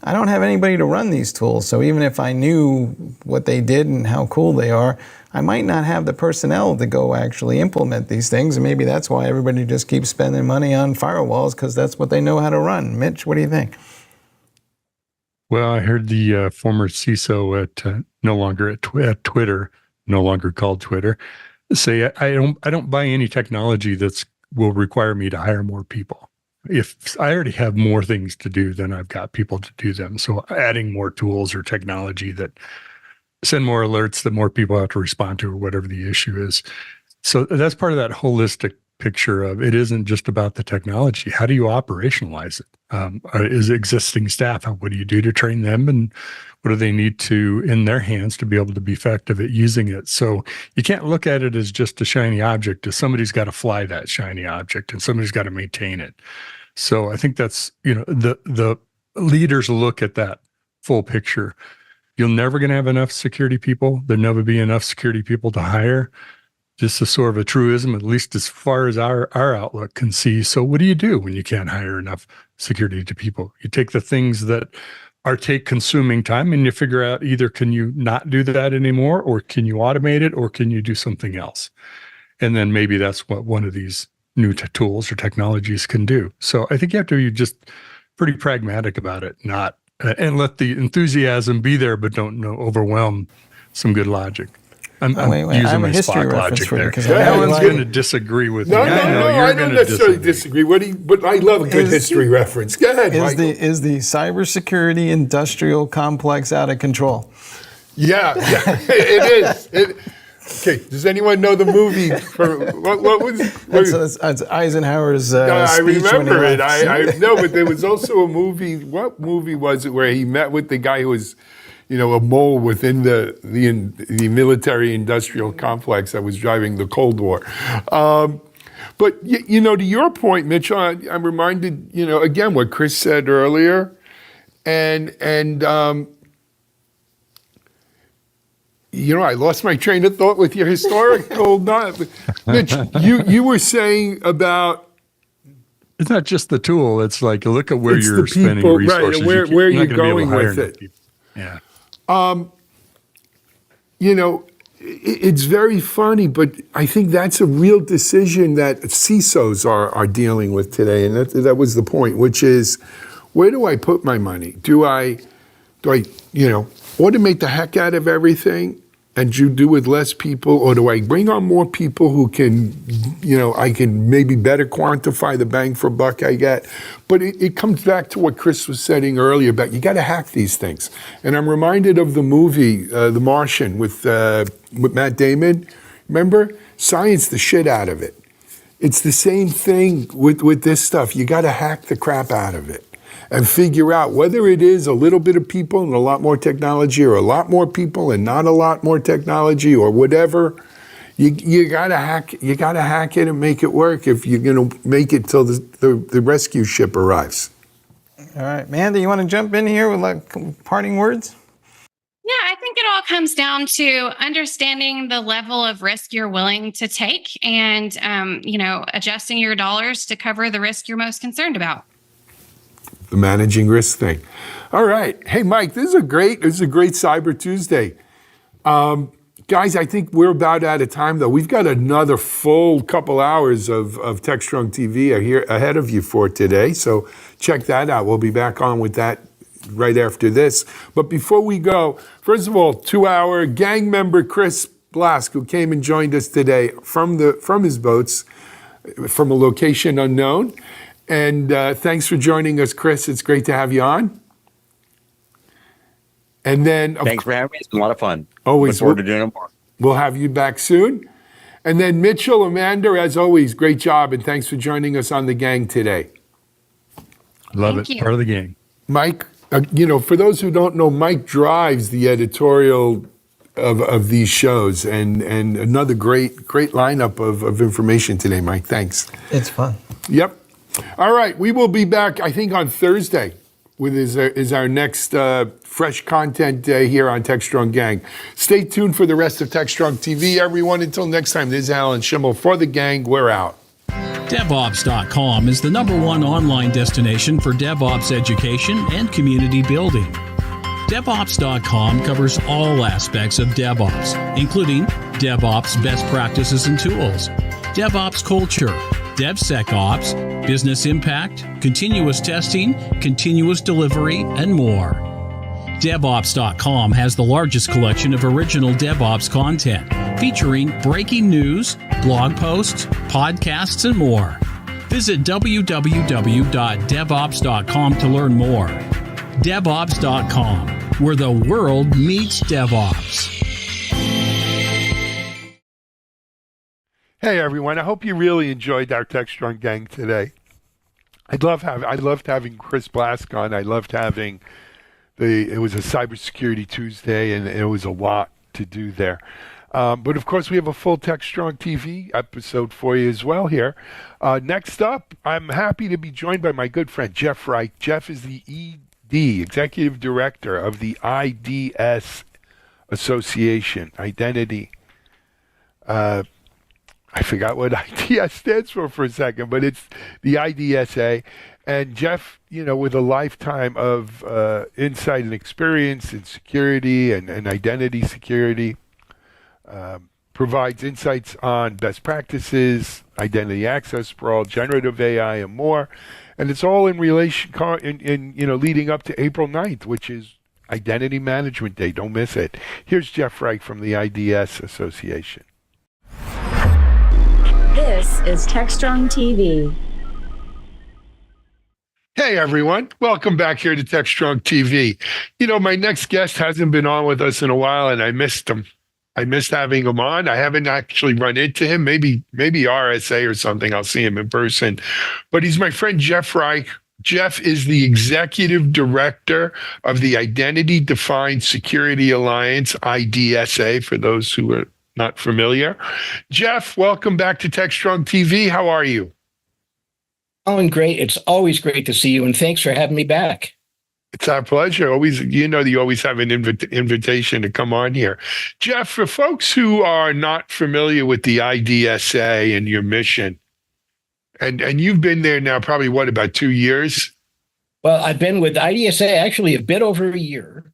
I don't have anybody to run these tools. So even if I knew what they did and how cool they are, I might not have the personnel to go actually implement these things. And maybe that's why everybody just keeps spending money on firewalls, because that's what they know how to run. Mitch, what do you think? Well, I heard the former CISO at no longer at Twitter, no longer called Twitter, say I don't buy any technology that's will require me to hire more people. If I already have more things to do, then I've got people to do them. So adding more tools or technology that send more alerts that more people have to respond to, or whatever the issue is. So that's part of that holistic picture of it isn't just about the technology. How do you operationalize it? Is existing staff, what do you do to train them, and what do they need to in their hands to be able to be effective at using it? So you can't look at it as just a shiny object. Somebody's got to fly that shiny object, and somebody's got to maintain it. So I think that's, the leaders look at that full picture. You're never going to have enough security people. There'll never be enough security people to hire. Just a sort of a truism, at least as far as our outlook can see. So what do you do when you can't hire enough security to people? You take the things that are consuming time and you figure out either can you not do that anymore, or can you automate it, or can you do something else? And then maybe that's what one of these new tools or technologies can do. So I think you have to be just pretty pragmatic about it, not and let the enthusiasm be there, but don't overwhelm some good logic. I'm using my Spock logic there. Alan's going to disagree with me. No, I don't necessarily disagree. But I love a good history reference. Go ahead, Michael. Is the cybersecurity industrial complex out of control? Yeah, it is. Okay, does anyone know the movie? What was? That's Eisenhower's speech. I remember when it. I know, but there was also a movie. What movie was it where he met with the guy who was, a mole within the military industrial complex that was driving the Cold War. But to your point, Mitch, I'm reminded, again, what Chris said earlier, and I lost my train of thought with your historical. Mitch, you were saying about. It's not just the tool. It's like, look at where you're spending resources. Right, where you're going with it. Yeah. It's very funny, but I think that's a real decision that CISOs are dealing with today, and that was the point, which is, where do I put my money? Do I automate the heck out of everything and do with less people, or do I bring on more people who can, I can maybe better quantify the bang for buck I get? But it comes back to what Chris was saying earlier about you got to hack these things. And I'm reminded of the movie, The Martian, with Matt Damon. Remember? Science the shit out of it. It's the same thing with this stuff. You got to hack the crap out of it and figure out whether it is a little bit of people and a lot more technology, or a lot more people and not a lot more technology, or whatever. You gotta hack it and make it work if you're gonna make it till the rescue ship arrives. All right, Mandy, you want to jump in here with parting words? Yeah, I think it all comes down to understanding the level of risk you're willing to take and, adjusting your dollars to cover the risk you're most concerned about. The managing risk thing. All right. Hey, Mike, this is a great Cyber Tuesday. Guys, I think we're about out of time, though. We've got another full couple hours of Techstrong TV here ahead of you for today. So check that out. We'll be back on with that right after this. But before we go, first of all, to our gang member, Chris Blask, who came and joined us today from his boats, from a location unknown. And thanks for joining us, Chris. It's great to have you on. And then, thanks for having me. It's been a lot of fun. Always. Look forward to doing it more. We'll have you back soon. And then Mitchell, Amanda, as always, great job, and thanks for joining us on the gang today. Love Thank it. you. Part of the gang. Mike, for those who don't know, Mike drives the editorial of these shows, and another great lineup of information today, Mike. Thanks. It's fun. Yep. All right, we will be back, I think, on Thursday with is our next fresh content here on Techstrong Gang. Stay tuned for the rest of Techstrong TV, everyone. Until next time, this is Alan Schimmel for the gang. We're out. DevOps.com is the #1 online destination for DevOps education and community building. DevOps.com covers all aspects of DevOps, including DevOps best practices and tools, DevOps culture, DevSecOps, business impact, continuous testing, continuous delivery, and more. DevOps.com has the largest collection of original DevOps content, featuring breaking news, blog posts, podcasts, and more. Visit www.devops.com to learn more. DevOps.com, where the world meets DevOps. Hey everyone, I hope you really enjoyed our Techstrong Gang today. I loved having Chris Blask on. I loved having it was a Cybersecurity Tuesday, and it was a lot to do there. But of course, we have a full Techstrong TV episode for you as well here. Next up, I'm happy to be joined by my good friend Jeff Reich. Jeff is the ED, Executive Director of the IDS Association, Identity. I forgot what IDS stands for a second, but it's the IDSA. And Jeff, with a lifetime of insight and experience in security and identity security, provides insights on best practices, identity access sprawl, generative AI, and more. And it's all in relation, leading up to April 9th, which is Identity Management Day. Don't miss it. Here's Jeff Reich from the IDS Association. This is Techstrong TV. Hey everyone, welcome back here to Techstrong TV. My next guest hasn't been on with us in a while, and I missed him. I missed having him on. I haven't actually run into him. Maybe RSA or something. I'll see him in person. But he's my friend Jeff Reich. Jeff is the Executive Director of the Identity Defined Security Alliance, IDSA, for those who are not familiar. Jeff, welcome back to Techstrong TV. How are you? Alan, great. It's always great to see you, and thanks for having me back. It's our pleasure. Always, you always have an invitation to come on here. Jeff, for folks who are not familiar with the IDSA and your mission, and you've been there now probably, about 2 years? Well, I've been with IDSA actually a bit over a year.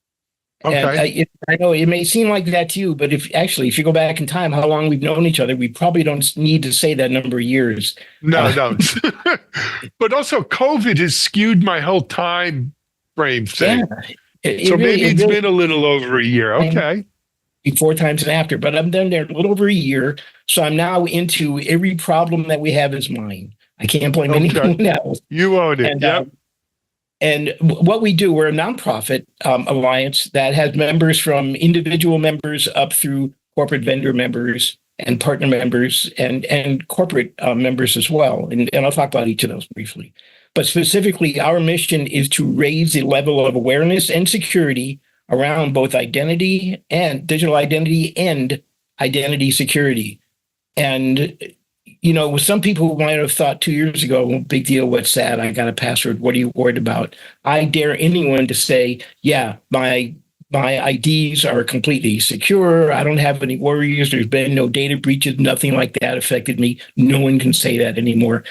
Okay. And I know it may seem like that to you, but if you go back in time, how long we've known each other, we probably don't need to say that number of years. No, don't. But also COVID has skewed my whole time frame thing. Yeah, so maybe it's been a little over a year. Okay. Before, times, and after, but I've been there a little over a year. So I'm now into every problem that we have is mine. I can't blame anyone else. You own it. Yep. And what we do, we're a nonprofit alliance that has members from individual members up through corporate vendor members and partner members and corporate members as well. And I'll talk about each of those briefly. But specifically, our mission is to raise the level of awareness and security around both identity and digital identity and identity security. And some people might have thought 2 years ago, big deal, what's that? I got a password. What are you worried about? I dare anyone to say, yeah, my My IDs are completely secure. I don't have any worries. There's been no data breaches. Nothing like that affected me. No one can say that anymore.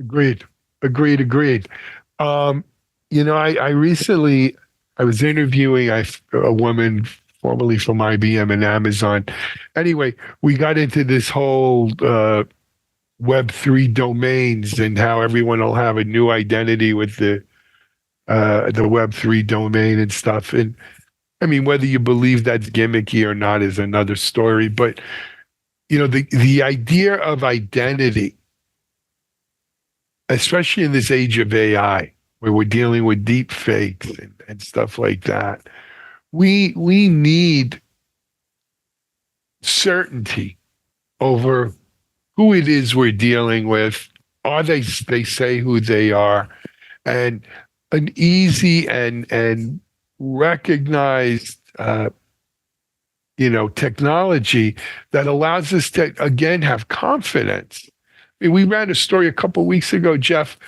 Agreed. I recently I was interviewing a woman formerly from IBM and Amazon. Anyway, we got into this whole Web3 domains and how everyone will have a new identity with the Web3 domain and stuff. And I mean, whether you believe that's gimmicky or not is another story. But the idea of identity, especially in this age of AI, where we're dealing with deep fakes and stuff like that, we need certainty over who it is we're dealing with. Are they say who they are, and an easy and recognized technology that allows us to again have confidence. I mean, we ran a story a couple of weeks ago, Jeff.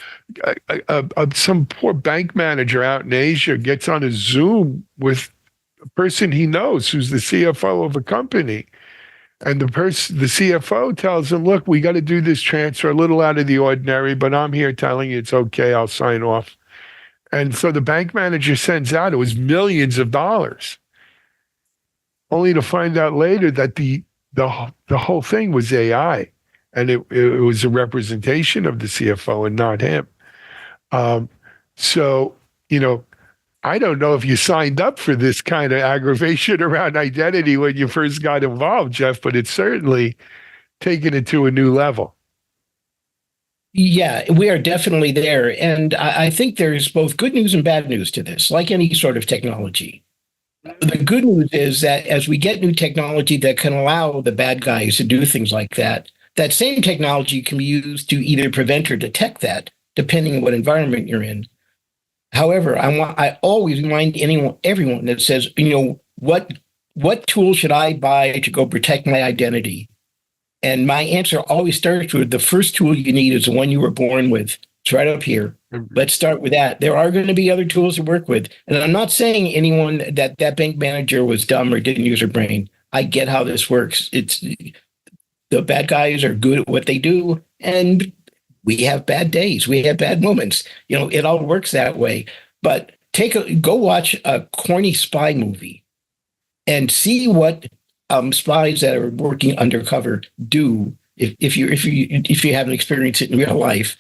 Some poor bank manager out in Asia gets on a Zoom with a person he knows who's the CFO of a company. And the CFO tells him, look, we got to do this transfer a little out of the ordinary, but I'm here telling you it's okay. I'll sign off. And so the bank manager sends out, it was millions of dollars, only to find out later that the whole thing was AI. And it was a representation of the CFO and not him. I don't know if you signed up for this kind of aggravation around identity when you first got involved, Jeff, but it's certainly taken it to a new level. Yeah, we are definitely there. And I think there's both good news and bad news to this, like any sort of technology. The good news is that as we get new technology that can allow the bad guys to do things like that, that same technology can be used to either prevent or detect that, depending on what environment you're in. However, I always remind everyone that says, what tool should I buy to go protect my identity? And my answer always starts with the first tool you need is the one you were born with. It's right up here. Let's start with that. There are going to be other tools to work with. And I'm not saying anyone that bank manager was dumb or didn't use her brain. I get how this works. The bad guys are good at what they do, and we have bad days. We have bad moments. It all works that way. But go watch a corny spy movie and see what spies that are working undercover do if you haven't experienced it in real life,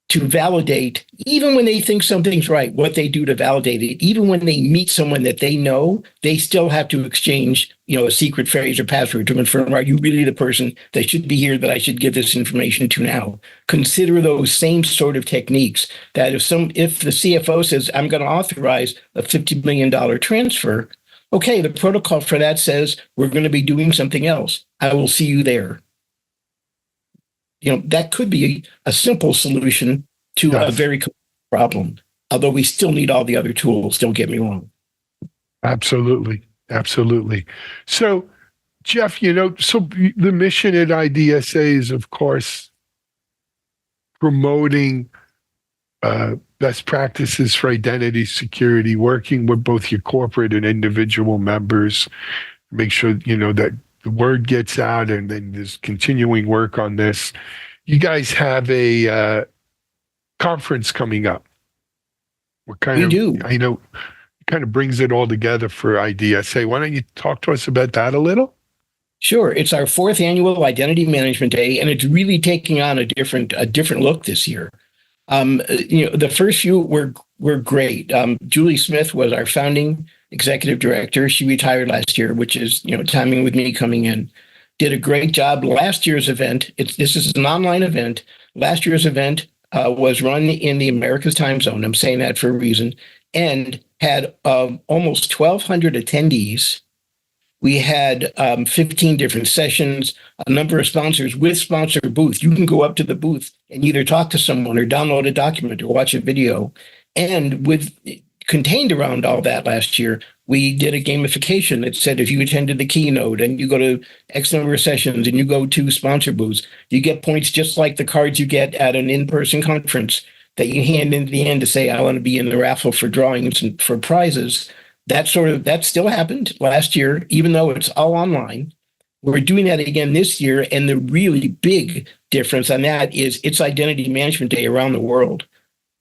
to validate, even when they think something's right, what they do to validate it. Even when they meet someone that they know, they still have to exchange, a secret phrase or password to confirm, are you really the person that should be here that I should give this information to now? Consider those same sort of techniques that if the CFO says, I'm going to authorize a $50 million transfer, okay, the protocol for that says we're going to be doing something else. I will see you there. That could be a simple solution to a very complex problem, although we still need all the other tools, don't get me wrong. Absolutely. So, Jeff, the mission at IDSA is, of course, promoting best practices for identity security, working with both your corporate and individual members, make sure, that the word gets out, and then there's continuing work on this. You guys have a conference coming up. We do. I know it kind of brings it all together for IDSA. Why don't you talk to us about that a little? Sure. It's our 4th annual Identity Management Day, and it's really taking on a different look this year. The first few were great. Julie Smith was our founding executive director. She retired last year, which is, timing with me coming in. Did a great job. Last year's event, this is an online event. Last year's event was run in the Americas time zone. I'm saying that for a reason, and had almost 1,200 attendees. We had 15 different sessions, a number of sponsors with sponsor booth. You can go up to the booth and either talk to someone or download a document or watch a video. And contained around all that last year, we did a gamification that said if you attended the keynote and you go to X number of sessions and you go to sponsor booths, you get points just like the cards you get at an in-person conference that you hand in the end to say, I want to be in the raffle for drawings and for prizes. That still happened last year, even though it's all online. We're doing that again this year. And the really big difference on that is it's Identity Management Day around the world.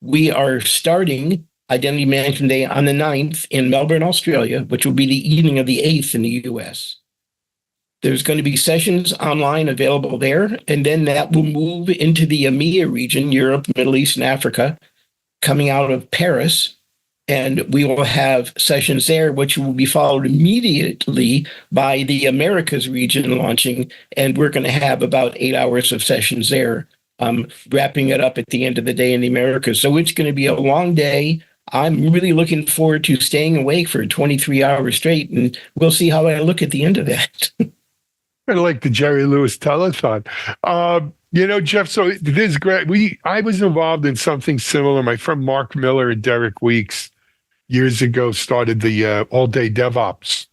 We are starting Identity Management Day on the 9th in Melbourne, Australia, which will be the evening of the 8th in the US. There's going to be sessions online available there, and then that will move into the EMEA region, Europe, Middle East, and Africa, coming out of Paris. And we will have sessions there, which will be followed immediately by the Americas region launching. And we're going to have about 8 hours of sessions there, wrapping it up at the end of the day in the Americas. So it's going to be a long day. I'm really looking forward to staying awake for 23 hours straight, and we'll see how I look at the end of that. Kind of like the Jerry Lewis telethon. Jeff, so this is great. I was involved in something similar. My friend Mark Miller and Derek Weeks years ago started the all-day DevOps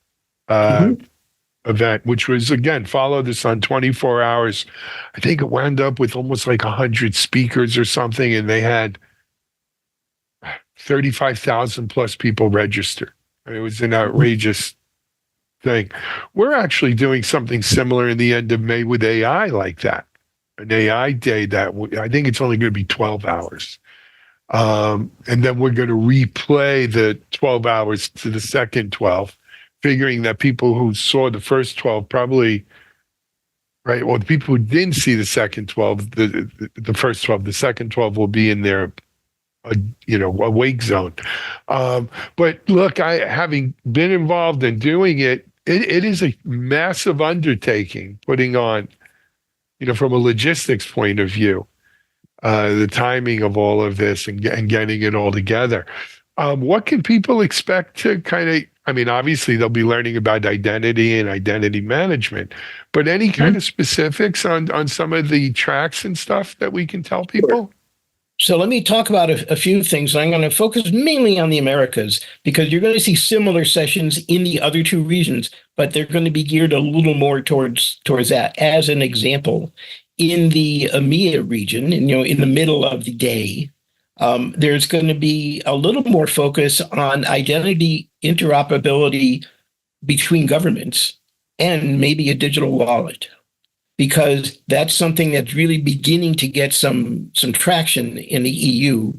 event, which was, again, followed this on 24 hours. I think it wound up with almost like 100 speakers or something, and they had 35,000 plus people register. I mean, it was an outrageous thing. We're actually doing something similar in the end of May with AI like that. An AI day that I think it's only going to be 12 hours. And then we're going to replay the 12 hours to the second 12, figuring that people who saw the first 12 probably, right, well, the people who didn't see the second 12, the first 12, the second 12 will be in their awake zone. But look, having been involved in doing it is a massive undertaking putting on, from a logistics point of view, the timing of all of this and getting it all together. What can people expect to obviously they'll be learning about identity and identity management, but any kind of specifics on some of the tracks and stuff that we can tell people? So let me talk about a few things. I'm going to focus mainly on the Americas because you're going to see similar sessions in the other two regions, but they're going to be geared a little more towards that. As an example, in the EMEA region, in the middle of the day, there's going to be a little more focus on identity interoperability between governments and maybe a digital wallet, because that's something that's really beginning to get some traction in the EU.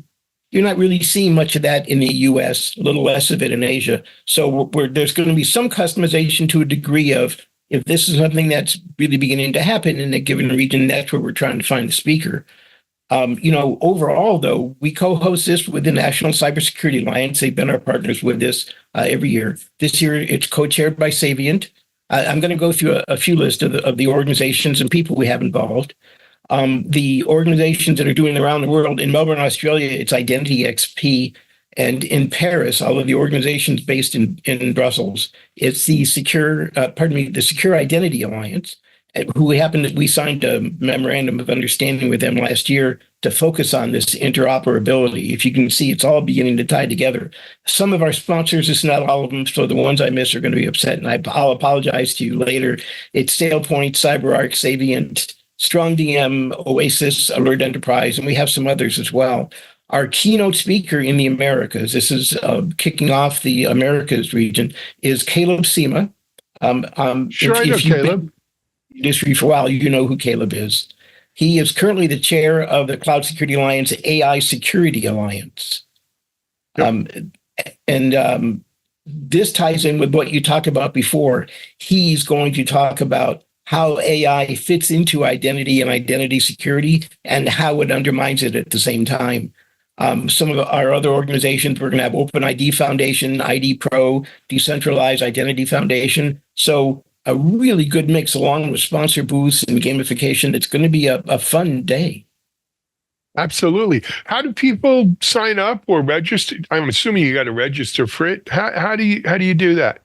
You're not really seeing much of that in the US, a little less of it in Asia. So there's going to be some customization to a degree of, if this is something that's really beginning to happen in a given region, that's where we're trying to find the speaker. Overall, though, we co-host this with the National Cybersecurity Alliance. They've been our partners with this every year. This year, it's co-chaired by Savient. I'm going to go through a few lists of the organizations and people we have involved. The organizations that are doing around the world, in Melbourne, Australia, it's Identity XP. And in Paris, all of the organizations based in Brussels, it's the Secure Identity Alliance, we signed a memorandum of understanding with them last year to focus on this interoperability. If you can see, it's all beginning to tie together. Some of our sponsors, it's not all of them, so the ones I miss are going to be upset, and I'll apologize to you later. It's SailPoint, CyberArk, Savient, StrongDM, Oasis, Alert Enterprise, and we have some others as well. Our keynote speaker in the Americas, this is kicking off the Americas region, is Caleb Sema. Sure, I know Caleb. Industry for a while, you know who Caleb is. He is currently the chair of the Cloud Security Alliance AI Security Alliance. Yep. This ties in with what you talked about before. He's going to talk about how AI fits into identity and identity security and how it undermines it at the same time. Some of our other organizations, we're going to have OpenID Foundation, ID Pro, Decentralized Identity Foundation. So a really good mix along with sponsor booths and gamification. It's going to be a fun day. Absolutely. How do people sign up or register? I'm assuming you got to register for it. How do you do that?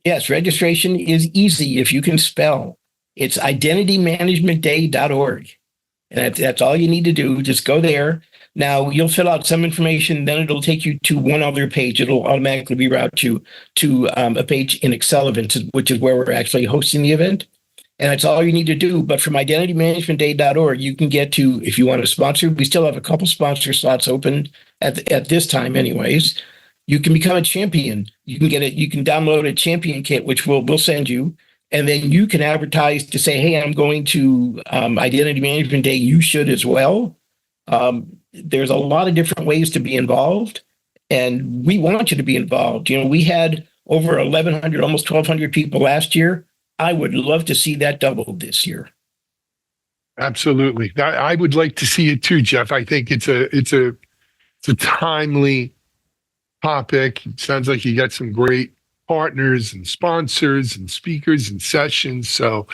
Yes, registration is easy if you can spell. It's identitymanagementday.org. And that's all you need to do. Just go there. Now, you'll fill out some information, then it'll take you to one other page. It'll automatically reroute you to a page in Accelerant, which is where we're actually hosting the event. And that's all you need to do. But from identitymanagementday.org, you can get to, if you want to sponsor, we still have a couple sponsor slots open at this time anyways. You can become a champion. You can you can download a champion kit, which we'll send you. And then you can advertise to say, hey, I'm going to Identity Management Day. You should as well. There's a lot of different ways to be involved. And we want you to be involved. We had over 1,100, almost 1,200 people last year. I would love to see that doubled this year. Absolutely. I would like to see it too, Jeff. I think it's a timely topic. It sounds like you got some great partners and sponsors and speakers and sessions. So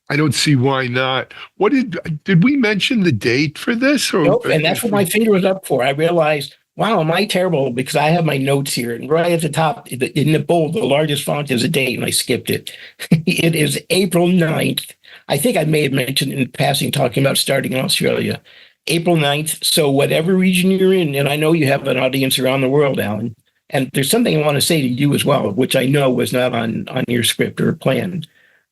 I don't see why not. What did we mention the date for this? Or, nope, and that's what my finger was up for. I realized, wow, am I terrible? Because I have my notes here, and right at the top, in the bold, the largest font is a date, and I skipped it. It is April 9th. I think I may have mentioned in passing, talking about starting in Australia. April 9th. So whatever region you're in, and I know you have an audience around the world, Alan, and there's something I want to say to you as well, which I know was not on your script or plan.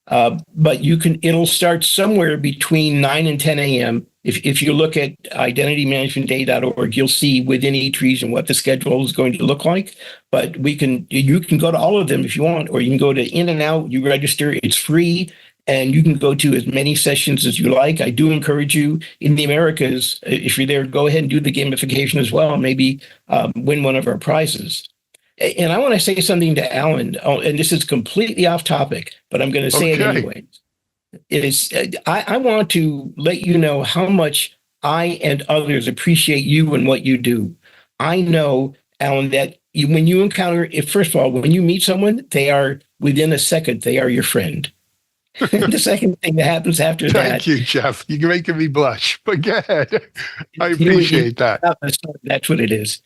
But it'll start somewhere between 9 and 10 a.m. If you look at identitymanagementday.org, you'll see within each region what the schedule is going to look like. But you can go to all of them if you want, or you can go to In and Out, you register, it's free, and you can go to as many sessions as you like. I do encourage you in the Americas, if you're there, go ahead and do the gamification as well, maybe win one of our prizes. And I want to say something to Alan, and this is completely off topic, but I'm going to say it anyway. I want to let you know how much I and others appreciate you and what you do. I know, Alan, that when you encounter, first of all, when you meet someone, they are within a second, they are your friend. The second thing that happens after that. Thank you, Jeff. You're making me blush, but go ahead. I appreciate that. That's what it is.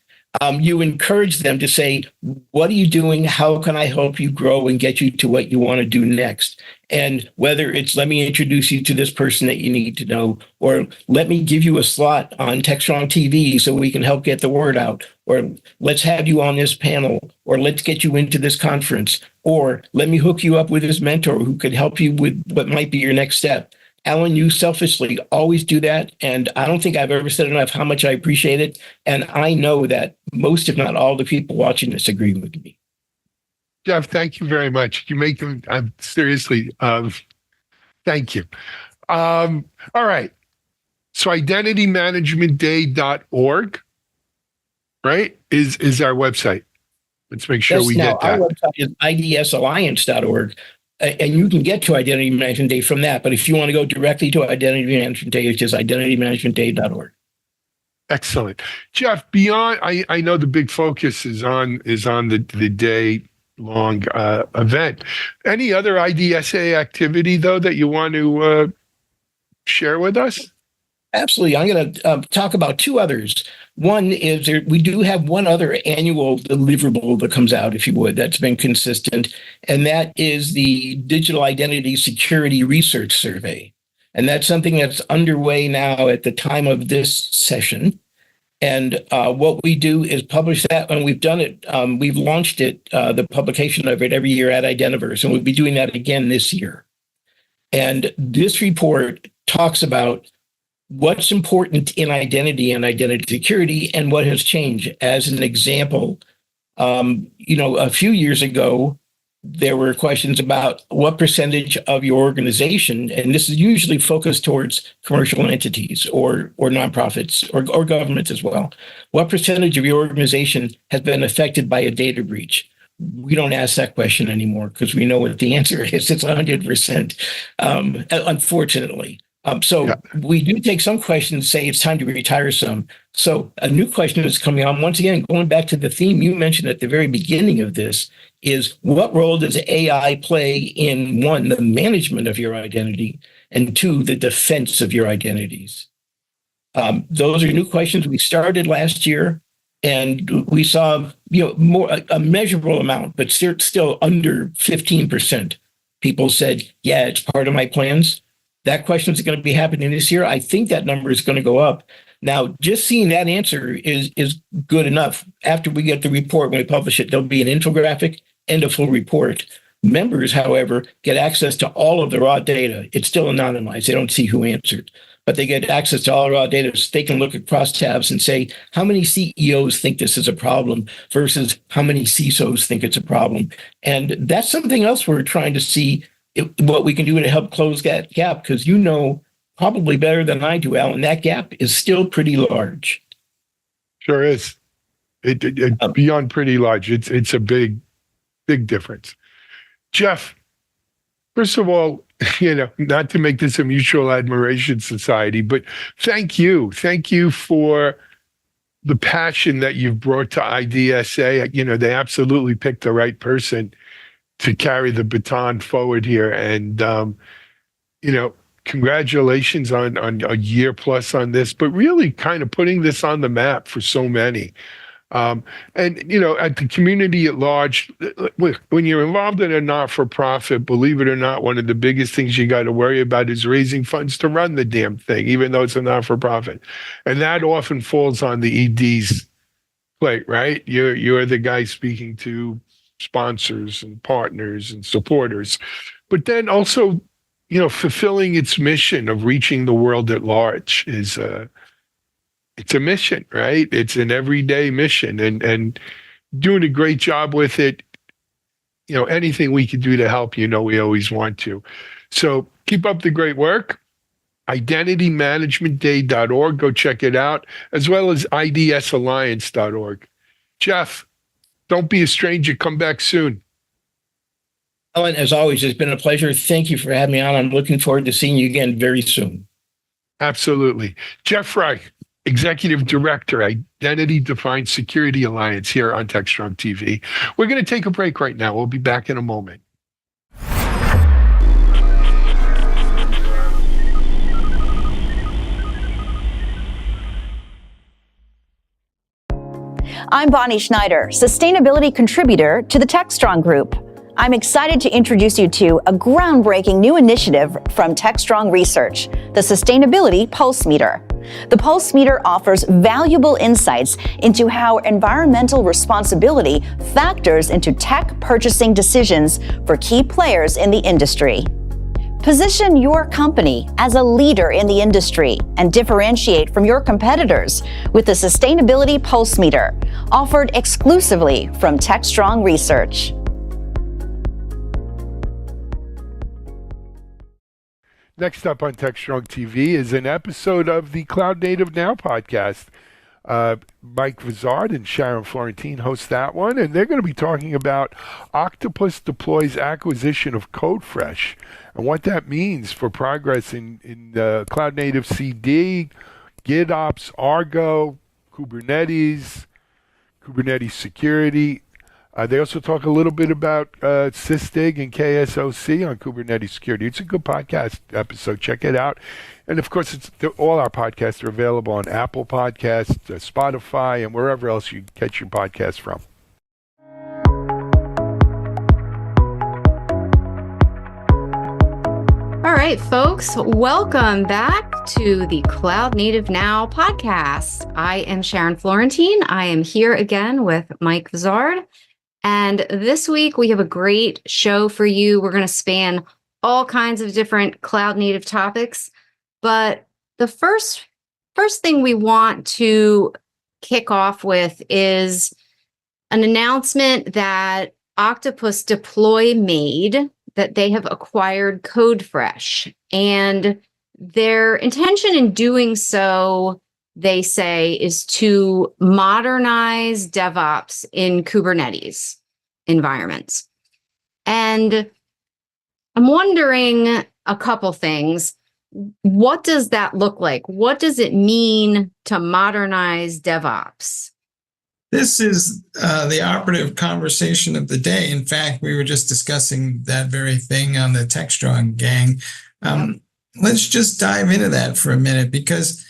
You encourage them to say, what are you doing? How can I help you grow and get you to what you want to do next? And whether it's, let me introduce you to this person that you need to know, or let me give you a slot on Techstrong TV so we can help get the word out, or let's have you on this panel, or let's get you into this conference, or let me hook you up with this mentor who could help you with what might be your next step. Alan, you selfishly always do that. And I don't think I've ever said enough how much I appreciate it. And I know that most, if not all, the people watching this agree with me. Jeff, thank you very much. You make them, seriously, thank you. All right. So identitymanagementday.org, right, is our website. Let's make sure we get that. Our website is idsalliance.org. And you can get to Identity Management Day from that. But if you want to go directly to Identity Management Day, it's just identitymanagementday.org. Excellent. Jeff, beyond, I know the big focus is on the day-long event. Any other IDSA activity, though, that you want to share with us? Absolutely. I'm going to talk about two others. One is we do have one other annual deliverable that comes out, if you would, that's been consistent, and that is the Digital Identity Security Research Survey. And that's something that's underway now at the time of this session. And what we do is publish that, and we've done it. We've launched it, the publication of it every year at Identiverse, and we'll be doing that again this year. And this report talks about what's important in identity and identity security and what has changed. As an example, a few years ago, there were questions about what percentage of your organization, and this is usually focused towards commercial entities or nonprofits or governments as well. What percentage of your organization has been affected by a data breach? We don't ask that question anymore because we know what the answer is. It's 100%, unfortunately. We do take some questions, say it's time to retire some. So a new question is coming on. Once again, going back to the theme you mentioned at the very beginning of this, is what role does AI play in, one, the management of your identity, and two, the defense of your identities? Those are new questions we started last year, and we saw a measurable amount, but still under 15%. People said, yeah, it's part of my plans. That question is going to be happening this year. I think that number is going to go up. Now, just seeing that answer is good enough. After we get the report, when we publish it, there'll be an infographic and a full report. Members, however, get access to all of the raw data. It's still anonymized. They don't see who answered, but they get access to all the raw data so they can look at crosstabs and say, how many CEOs think this is a problem versus how many CISOs think it's a problem? And that's something else we're trying to see what we can do to help close that gap, because you know probably better than I do, Alan, that gap is still pretty large. Sure is. It beyond pretty large. It's a big difference. Jeff, first of all, not to make this a mutual admiration society, but thank you. Thank you for the passion that you've brought to IDSA. They absolutely picked the right person to carry the baton forward here. And, congratulations on a year plus on this, but really kind of putting this on the map for so many. And, at the community at large, when you're involved in a not-for-profit, believe it or not, one of the biggest things you got to worry about is raising funds to run the damn thing, even though it's a not-for-profit. And that often falls on the ED's plate, right? You're the guy speaking to sponsors and partners and supporters, but then also, fulfilling its mission of reaching the world at large is it's a mission, right? It's an everyday mission, and doing a great job with it. Anything we can do to help, we always want to. So keep up the great work. IdentityManagementDay.org, go check it out, as well as IDSAlliance.org. Jeff, don't be a stranger. Come back soon. Alan, as always, it's been a pleasure. Thank you for having me on. I'm looking forward to seeing you again very soon. Absolutely. Jeff Reich, Executive Director, Identity Defined Security Alliance here on Techstrong TV. We're going to take a break right now. We'll be back in a moment. I'm Bonnie Schneider, Sustainability Contributor to the Techstrong Group. I'm excited to introduce you to a groundbreaking new initiative from Techstrong Research, the Sustainability Pulse Meter. The Pulse Meter offers valuable insights into how environmental responsibility factors into tech purchasing decisions for key players in the industry. Position your company as a leader in the industry and differentiate from your competitors with the Sustainability Pulse Meter, offered exclusively from Techstrong Research. Next up on Techstrong TV is an episode of the Cloud Native Now podcast. Mike Vizard and Sharon Florentine host that one, and they're going to be talking about Octopus Deploy's acquisition of CodeFresh and what that means for progress in Cloud Native CD, GitOps, Argo, Kubernetes security. They also talk a little bit about SysDig and KSOC on Kubernetes security. It's a good podcast episode. Check it out. And, of course, all our podcasts are available on Apple Podcasts, Spotify, and wherever else you get your podcasts from. All right, folks, welcome back to the Cloud Native Now podcast. I am Sharon Florentine. I am here again with Mike Vizard. And this week we have a great show for you. We're going to span all kinds of different cloud native topics. But the first thing we want to kick off with is an announcement that Octopus Deploy made, that they have acquired CodeFresh. And their intention in doing so, they say, is to modernize DevOps in Kubernetes environments. And I'm wondering a couple things. What does that look like? What does it mean to modernize DevOps? This is the operative conversation of the day. In fact, we were just discussing that very thing on the Techstrong gang. Let's just dive into that for a minute, because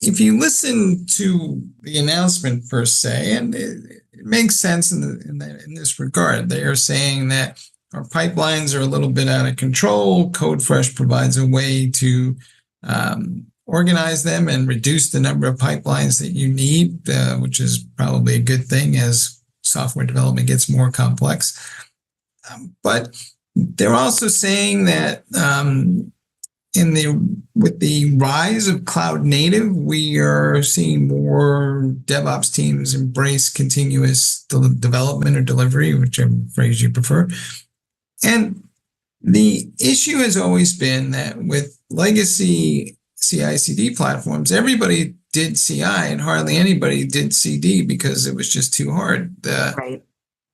if you listen to the announcement per se, and it makes sense in this regard, they are saying that our pipelines are a little bit out of control. CodeFresh provides a way to organize them and reduce the number of pipelines that you need, which is probably a good thing as software development gets more complex. But they're also saying that with the rise of cloud native, we are seeing more DevOps teams embrace continuous development or delivery, whichever phrase you prefer. And the issue has always been that with legacy CI/CD platforms, everybody did CI and hardly anybody did CD because it was just too hard. The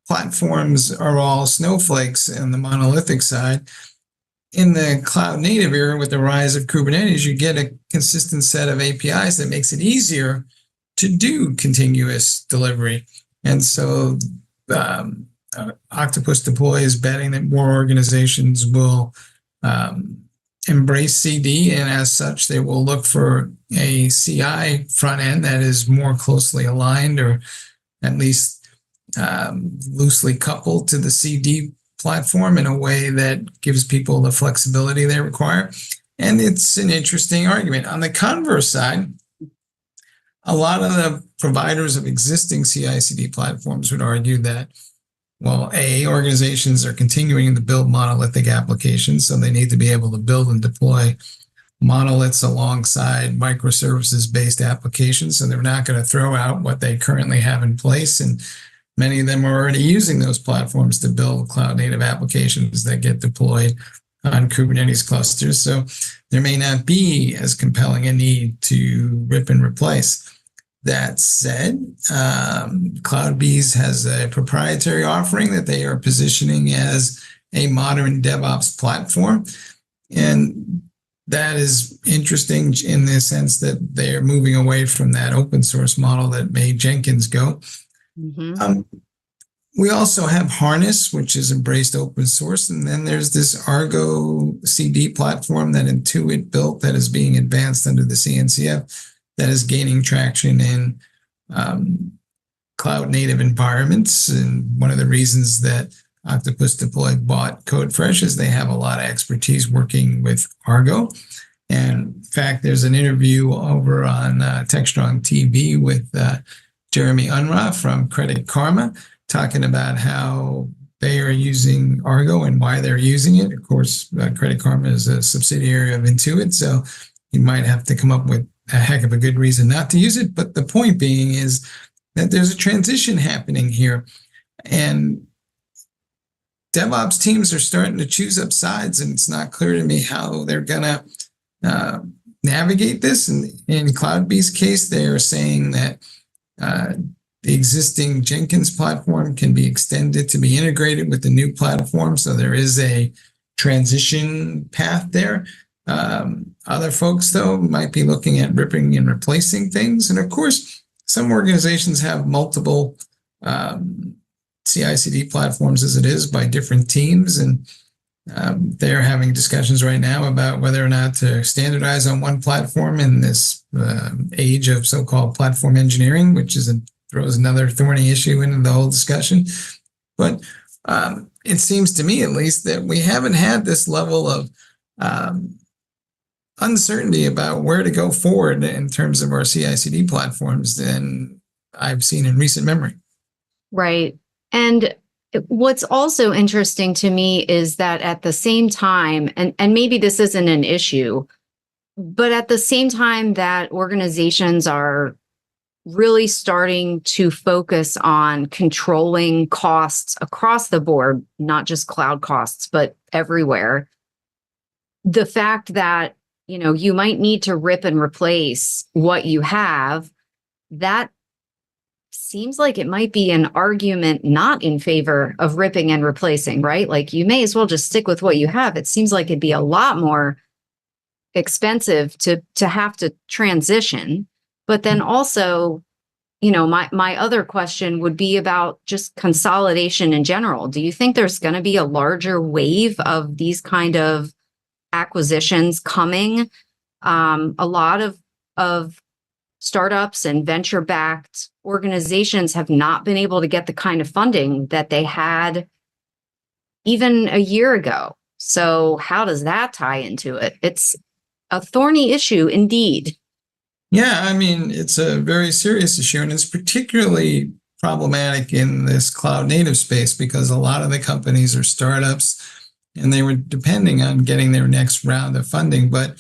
platforms are all snowflakes on the monolithic side. In the cloud native era, with the rise of Kubernetes, you get a consistent set of APIs that makes it easier to do continuous delivery. And so Octopus Deploy is betting that more organizations will embrace CD, and as such, they will look for a CI front end that is more closely aligned, or at least loosely coupled to the CD platform in a way that gives people the flexibility they require. And it's an interesting argument. On the converse side, a lot of the providers of existing CI/CD platforms would argue that, well, organizations are continuing to build monolithic applications, so they need to be able to build and deploy monoliths alongside microservices-based applications. So they're not going to throw out what they currently have in place. And many of them are already using those platforms to build cloud-native applications that get deployed on Kubernetes clusters. So there may not be as compelling a need to rip and replace. That said, CloudBees has a proprietary offering that they are positioning as a modern DevOps platform. And that is interesting in the sense that they're moving away from that open source model that made Jenkins go. We also have Harness, which has embraced open source. And then there's this Argo CD platform that Intuit built that is being advanced under the CNCF that is gaining traction in cloud native environments. And one of the reasons that Octopus Deploy bought CodeFresh is they have a lot of expertise working with Argo. And in fact, there's an interview over on Techstrong TV with Jeremy Unruh from Credit Karma, talking about how they are using Argo and why they're using it. Of course, Credit Karma is a subsidiary of Intuit, so you might have to come up with a heck of a good reason not to use it. But the point being is that there's a transition happening here, and DevOps teams are starting to choose up sides, and it's not clear to me how they're going to navigate this. And in CloudBees' case, they are saying that the existing Jenkins platform can be extended to be integrated with the new platform. So there is a transition path there. Other folks, though, might be looking at ripping and replacing things. And of course, some organizations have multiple CI/CD platforms as it is by different teams. And they're having discussions right now about whether or not to standardize on one platform in this age of so-called platform engineering, which throws another thorny issue into the whole discussion. But it seems to me, at least, that we haven't had this level of uncertainty about where to go forward in terms of our CI/CD platforms than I've seen in recent memory. Right. And what's also interesting to me is that at the same time, and maybe this isn't an issue, but at the same time that organizations are really starting to focus on controlling costs across the board, not just cloud costs, but everywhere, the fact that, you might need to rip and replace what you have, that seems like it might be an argument not in favor of ripping and replacing, right? Like you may as well just stick with what you have. It seems like it'd be a lot more expensive to have to transition. But then also, my other question would be about just consolidation in general. Do you think there's going to be a larger wave of these kind of acquisitions coming? A lot of startups and venture-backed organizations have not been able to get the kind of funding that they had even a year ago. So how does that tie into it? It's a thorny issue indeed. Yeah, I mean, it's a very serious issue, and it's particularly problematic in this cloud native space because a lot of the companies are startups and they were depending on getting their next round of funding. But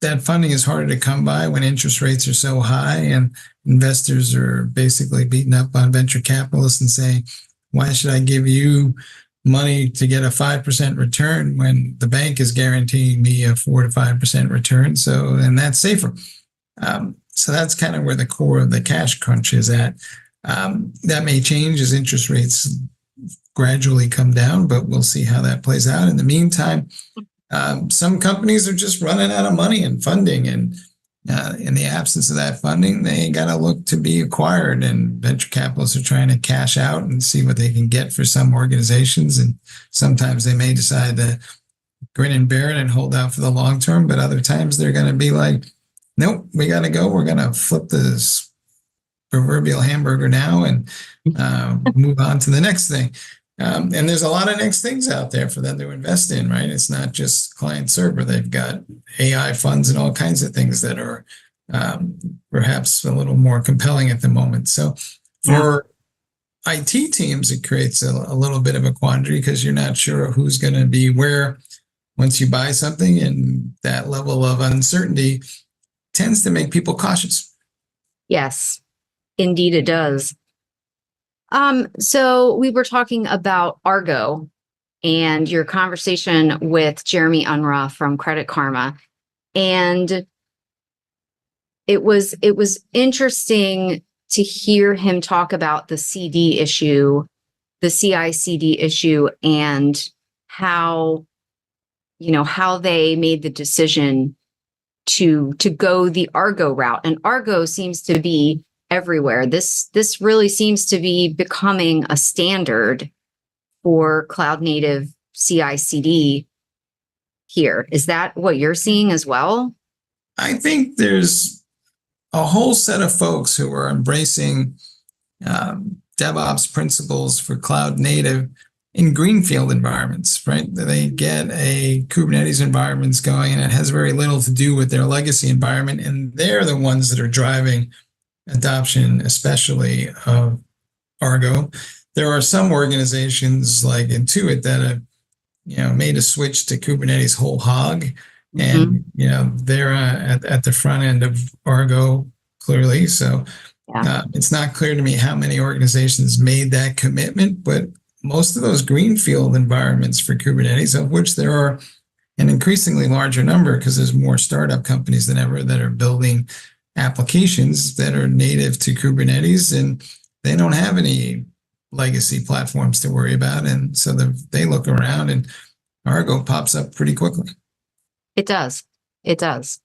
that funding is harder to come by when interest rates are so high and investors are basically beating up on venture capitalists and saying, why should I give you money to get a 5% return when the bank is guaranteeing me a 4 to 5% return? So, and that's safer. So that's kind of where the core of the cash crunch is at. That may change as interest rates gradually come down, but we'll see how that plays out. In the meantime, some companies are just running out of money and funding, and in the absence of that funding, they got to look to be acquired, and venture capitalists are trying to cash out and see what they can get for some organizations. And sometimes they may decide to grin and bear it and hold out for the long term, but other times they're going to be like, nope, we got to go. We're going to flip this proverbial hamburger now and move on to the next thing. And there's a lot of next things out there for them to invest in, right? It's not just client server. They've got AI funds and all kinds of things that are perhaps a little more compelling at the moment. So for IT teams, it creates a little bit of a quandary because you're not sure who's going to be where once you buy something, and that level of uncertainty tends to make people cautious. Yes, indeed it does. So we were talking about Argo and your conversation with Jeremy Unruh from Credit Karma. And it was interesting to hear him talk about the CD issue, the CI/CD issue, and how they made the decision to go the Argo route. And Argo seems to be everywhere. This really seems to be becoming a standard for cloud native CI/CD here. Is that what you're seeing as well? I think there's a whole set of folks who are embracing DevOps principles for cloud native in greenfield environments, right? They get a Kubernetes environments going and it has very little to do with their legacy environment. And they're the ones that are driving adoption, especially of Argo. There are some organizations like Intuit that have, made a switch to Kubernetes whole hog, and they're at the front end of Argo clearly. So it's not clear to me how many organizations made that commitment, but most of those greenfield environments for Kubernetes, of which there are an increasingly larger number because there's more startup companies than ever that are building applications that are native to Kubernetes, and they don't have any legacy platforms to worry about. And so they look around and Argo pops up pretty quickly. It does. It does.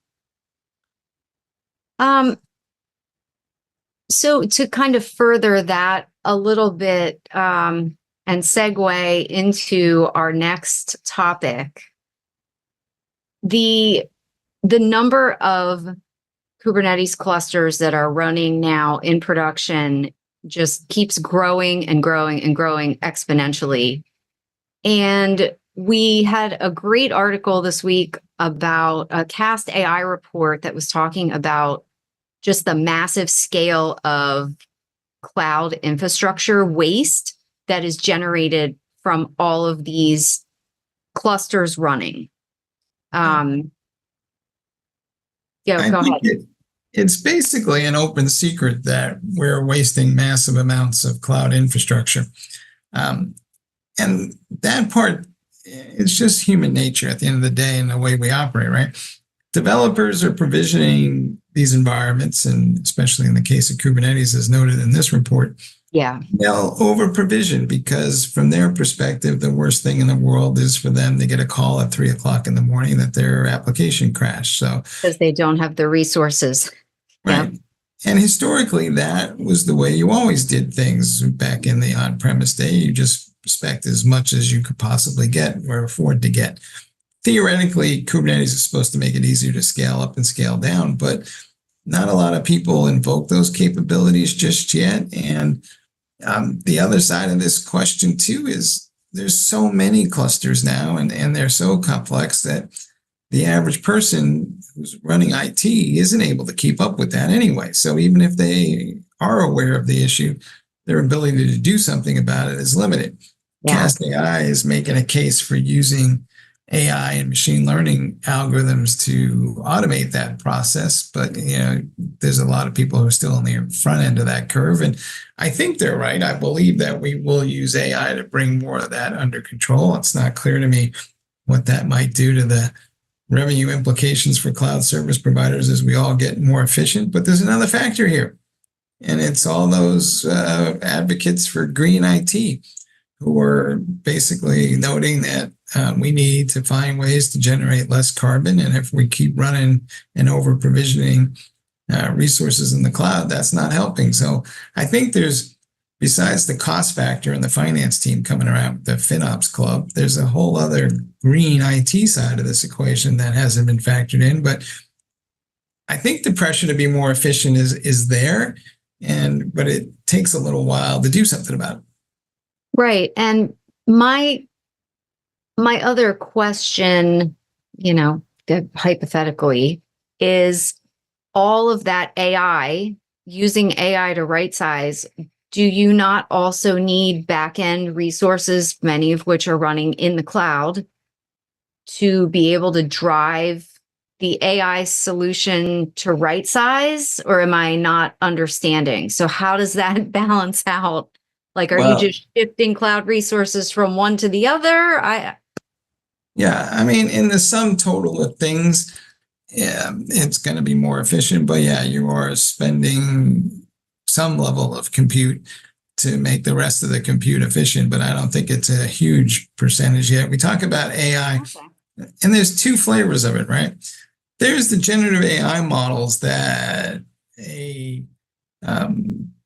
So to kind of further that a little bit and segue into our next topic, the number of Kubernetes clusters that are running now in production just keeps growing and growing and growing exponentially. And we had a great article this week about a Cast AI report that was talking about just the massive scale of cloud infrastructure waste that is generated from all of these clusters running. Go ahead. It's basically an open secret that we're wasting massive amounts of cloud infrastructure. And that part, it's just human nature at the end of the day and the way we operate, right? Developers are provisioning these environments, and especially in the case of Kubernetes, as noted in this report, they'll over-provision because from their perspective, the worst thing in the world is for them to get a call at 3:00 in the morning that their application crashed. So because they don't have the resources. Right. And historically, that was the way you always did things back in the on-premise day. You just spec as much as you could possibly get or afford to get. Theoretically, Kubernetes is supposed to make it easier to scale up and scale down, but not a lot of people invoke those capabilities just yet. And the other side of this question, too, is there's so many clusters now, and they're so complex that the average person who's running IT isn't able to keep up with that anyway. So even if they are aware of the issue, their ability to do something about it is limited. Yeah. Cast AI is making a case for using AI and machine learning algorithms to automate that process. But, there's a lot of people who are still on the front end of that curve. And I think they're right. I believe that we will use AI to bring more of that under control. It's not clear to me what that might do to the revenue implications for cloud service providers as we all get more efficient. But there's another factor here, and it's all those advocates for green IT who are basically noting that we need to find ways to generate less carbon. And if we keep running and over provisioning resources in the cloud, that's not helping. So I think there's, besides the cost factor and the finance team coming around with the FinOps Club, there's a whole other green IT side of this equation that hasn't been factored in. But I think the pressure to be more efficient is there, but it takes a little while to do something about it. Right. And my other question, hypothetically, is all of that AI, using AI to right size, do you not also need back-end resources, many of which are running in the cloud, to be able to drive the AI solution to right size? Or am I not understanding? So how does that balance out? Like, are you just shifting cloud resources from one to the other? Yeah, I mean, in the sum total of things, it's going to be more efficient. But yeah, you are spending some level of compute to make the rest of the compute efficient. But I don't think it's a huge percentage yet. We talk about AI, and there's two flavors of it, right? There's the generative AI models that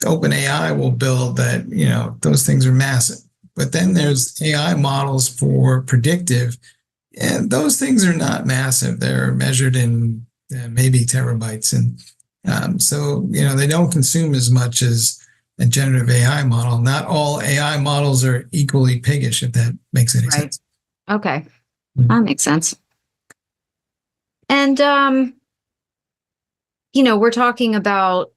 OpenAI will build that, those things are massive. But then there's AI models for predictive, and those things are not massive. They're measured in maybe terabytes. And so, they don't consume as much as a generative AI model. Not all AI models are equally piggish, if that makes any sense. Okay. That makes sense. And, we're talking about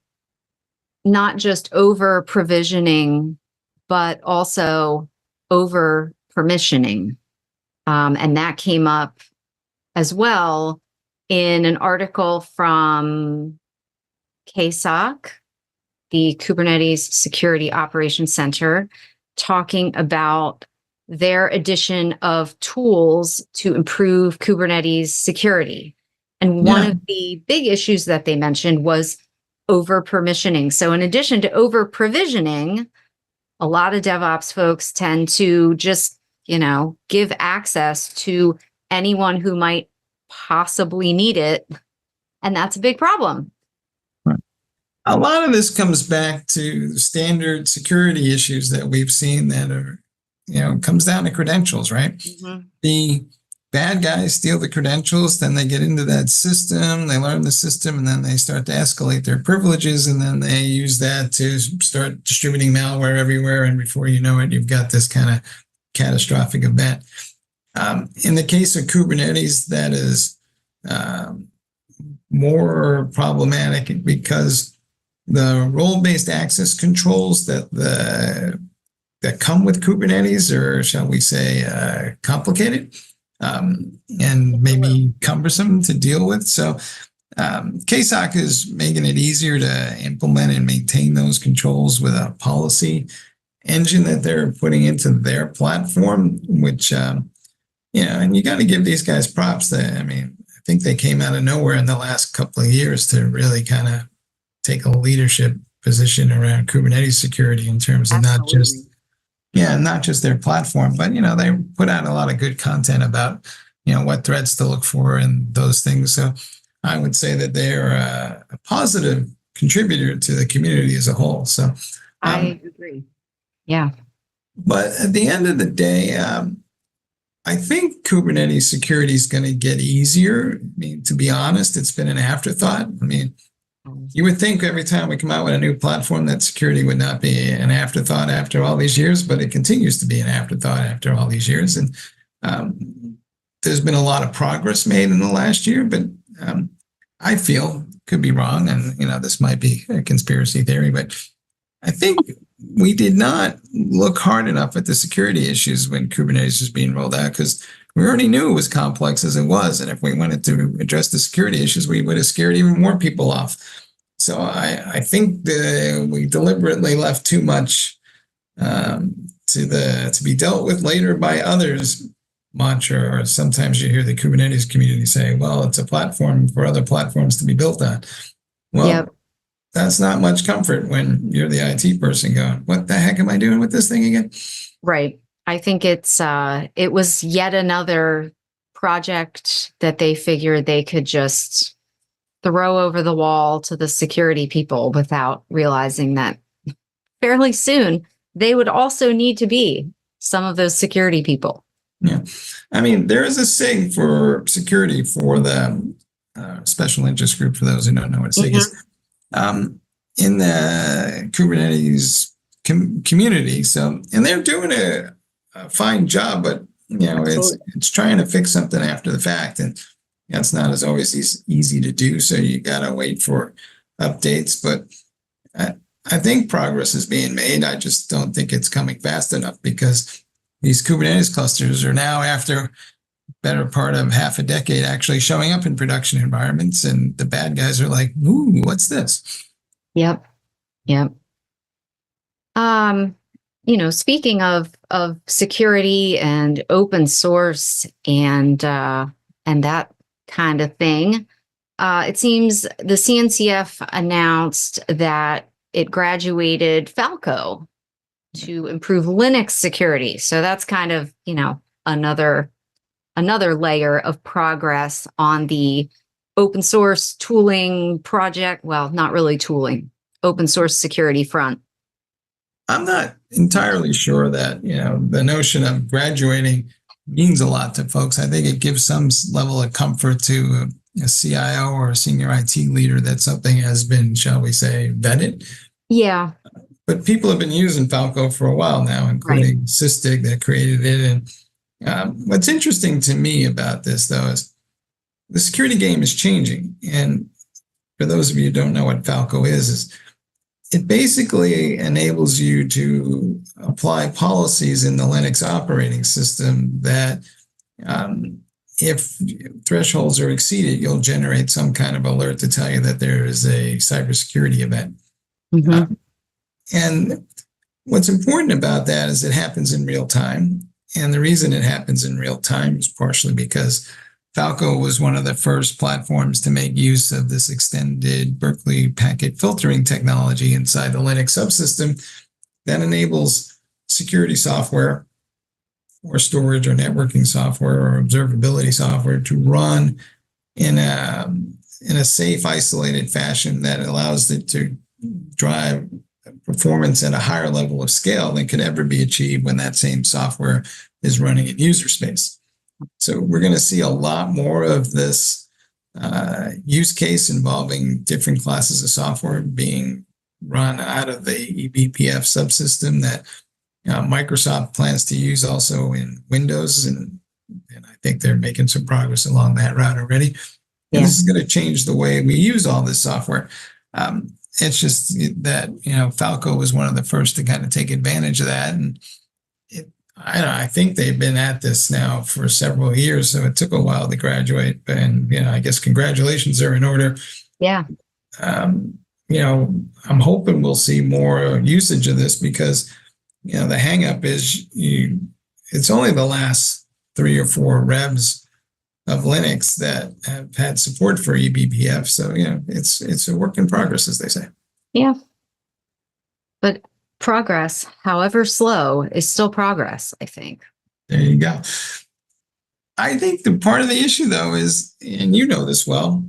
not just over provisioning, but also over permissioning. And that came up as well in an article from KSOC, the Kubernetes Security Operations Center, talking about their addition of tools to improve Kubernetes security. And one of the big issues that they mentioned was over permissioning. So in addition to over provisioning, a lot of DevOps folks tend to just, give access to anyone who might possibly need it. And that's a big problem. A lot of this comes back to standard security issues that we've seen that are, comes down to credentials, right? Mm-hmm. The bad guys steal the credentials, then they get into that system, they learn the system, and then they start to escalate their privileges, and then they use that to start distributing malware everywhere. And before you know it, you've got this kind of catastrophic event. In the case of Kubernetes, that is more problematic because the role-based access controls that come with Kubernetes are, shall we say, complicated and maybe cumbersome to deal with. So KSOC is making it easier to implement and maintain those controls with a policy engine that they're putting into their platform, which, and you got to give these guys props. I think they came out of nowhere in the last couple of years to really kind of take a leadership position around Kubernetes security in terms of not just their platform, but, they put out a lot of good content about, what threats to look for and those things. So I would say that they're a positive contributor to the community as a whole. So I agree. Yeah. But at the end of the day, I think Kubernetes security is going to get easier. To be honest, it's been an afterthought. You would think every time we come out with a new platform that security would not be an afterthought after all these years, but it continues to be an afterthought after all these years. And there's been a lot of progress made in the last year, but I feel could be wrong, and this might be a conspiracy theory, but I think we did not look hard enough at the security issues when Kubernetes was being rolled out, because we already knew it was complex as it was, and if we wanted to address the security issues, we would have scared even more people off. So I think we deliberately left too much to be dealt with later by others mantra, or sometimes you hear the Kubernetes community say, well, it's a platform for other platforms to be built on. Well, that's not much comfort when you're the IT person going, what the heck am I doing with this thing again? Right. I think it was yet another project that they figured they could just throw over the wall to the security people without realizing that fairly soon they would also need to be some of those security people. Yeah. I mean, there is a SIG for security for the special interest group, for those who don't know what SIG is, in the Kubernetes community. So, and they're doing a fine job, but it's trying to fix something after the fact, and that's not as always easy to do. So you got to wait for updates, but I think progress is being made. I just don't think it's coming fast enough, because these Kubernetes clusters are now, after better part of half a decade, actually showing up in production environments, and the bad guys are like, ooh, what's this? Yep. Speaking of security and open source and that kind of thing, it seems the CNCF announced that it graduated Falco to improve Linux security. So that's kind of, another layer of progress on the open source tooling project. Well, not really tooling, open source security front. I'm not entirely sure that, the notion of graduating means a lot to folks. I think it gives some level of comfort to a CIO or a senior IT leader that something has been, shall we say, vetted. Yeah. But people have been using Falco for a while now, including Sysdig that created it. And what's interesting to me about this, though, is the security game is changing. And for those of you who don't know what Falco is it basically enables you to apply policies in the Linux operating system that if thresholds are exceeded, you'll generate some kind of alert to tell you that there is a cybersecurity event. And what's important about that is it happens in real time. And the reason it happens in real time is partially because Falco was one of the first platforms to make use of this extended Berkeley packet filtering technology inside the Linux subsystem that enables security software or storage or networking software or observability software to run in a safe, isolated fashion that allows it to drive performance at a higher level of scale than could ever be achieved when that same software is running in user space. So we're going to see a lot more of this use case involving different classes of software being run out of the eBPF subsystem that Microsoft plans to use also in Windows. And I think they're making some progress along that route already. And this is going to change the way we use all this software. It's just that, Falco was one of the first to kind of take advantage of that. And I think they've been at this now for several years, so it took a while to graduate. And, I guess congratulations are in order. Yeah. I'm hoping we'll see more usage of this because, the hang up is it's only the last 3 or 4 revs of Linux that have had support for eBPF. So, it's a work in progress, as they say. Yeah. But progress, however slow, is still progress, I think. There you go. I think the part of the issue, though, is, and you know this well,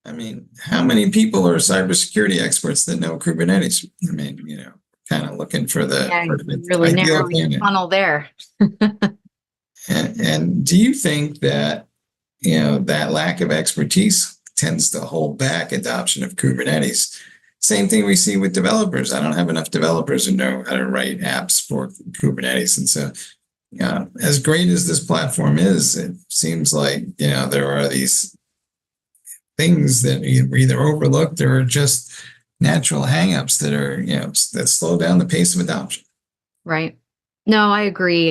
I mean, how many people are cybersecurity experts that know Kubernetes? I mean, kind of looking for the really narrowing the funnel there. and do you think that, that lack of expertise tends to hold back adoption of Kubernetes? Same thing we see with developers. I don't have enough developers who know how to write apps for Kubernetes. And so, as great as this platform is, it seems like, there are these things that were either overlooked or just natural hangups that are, that slow down the pace of adoption. Right. No, I agree.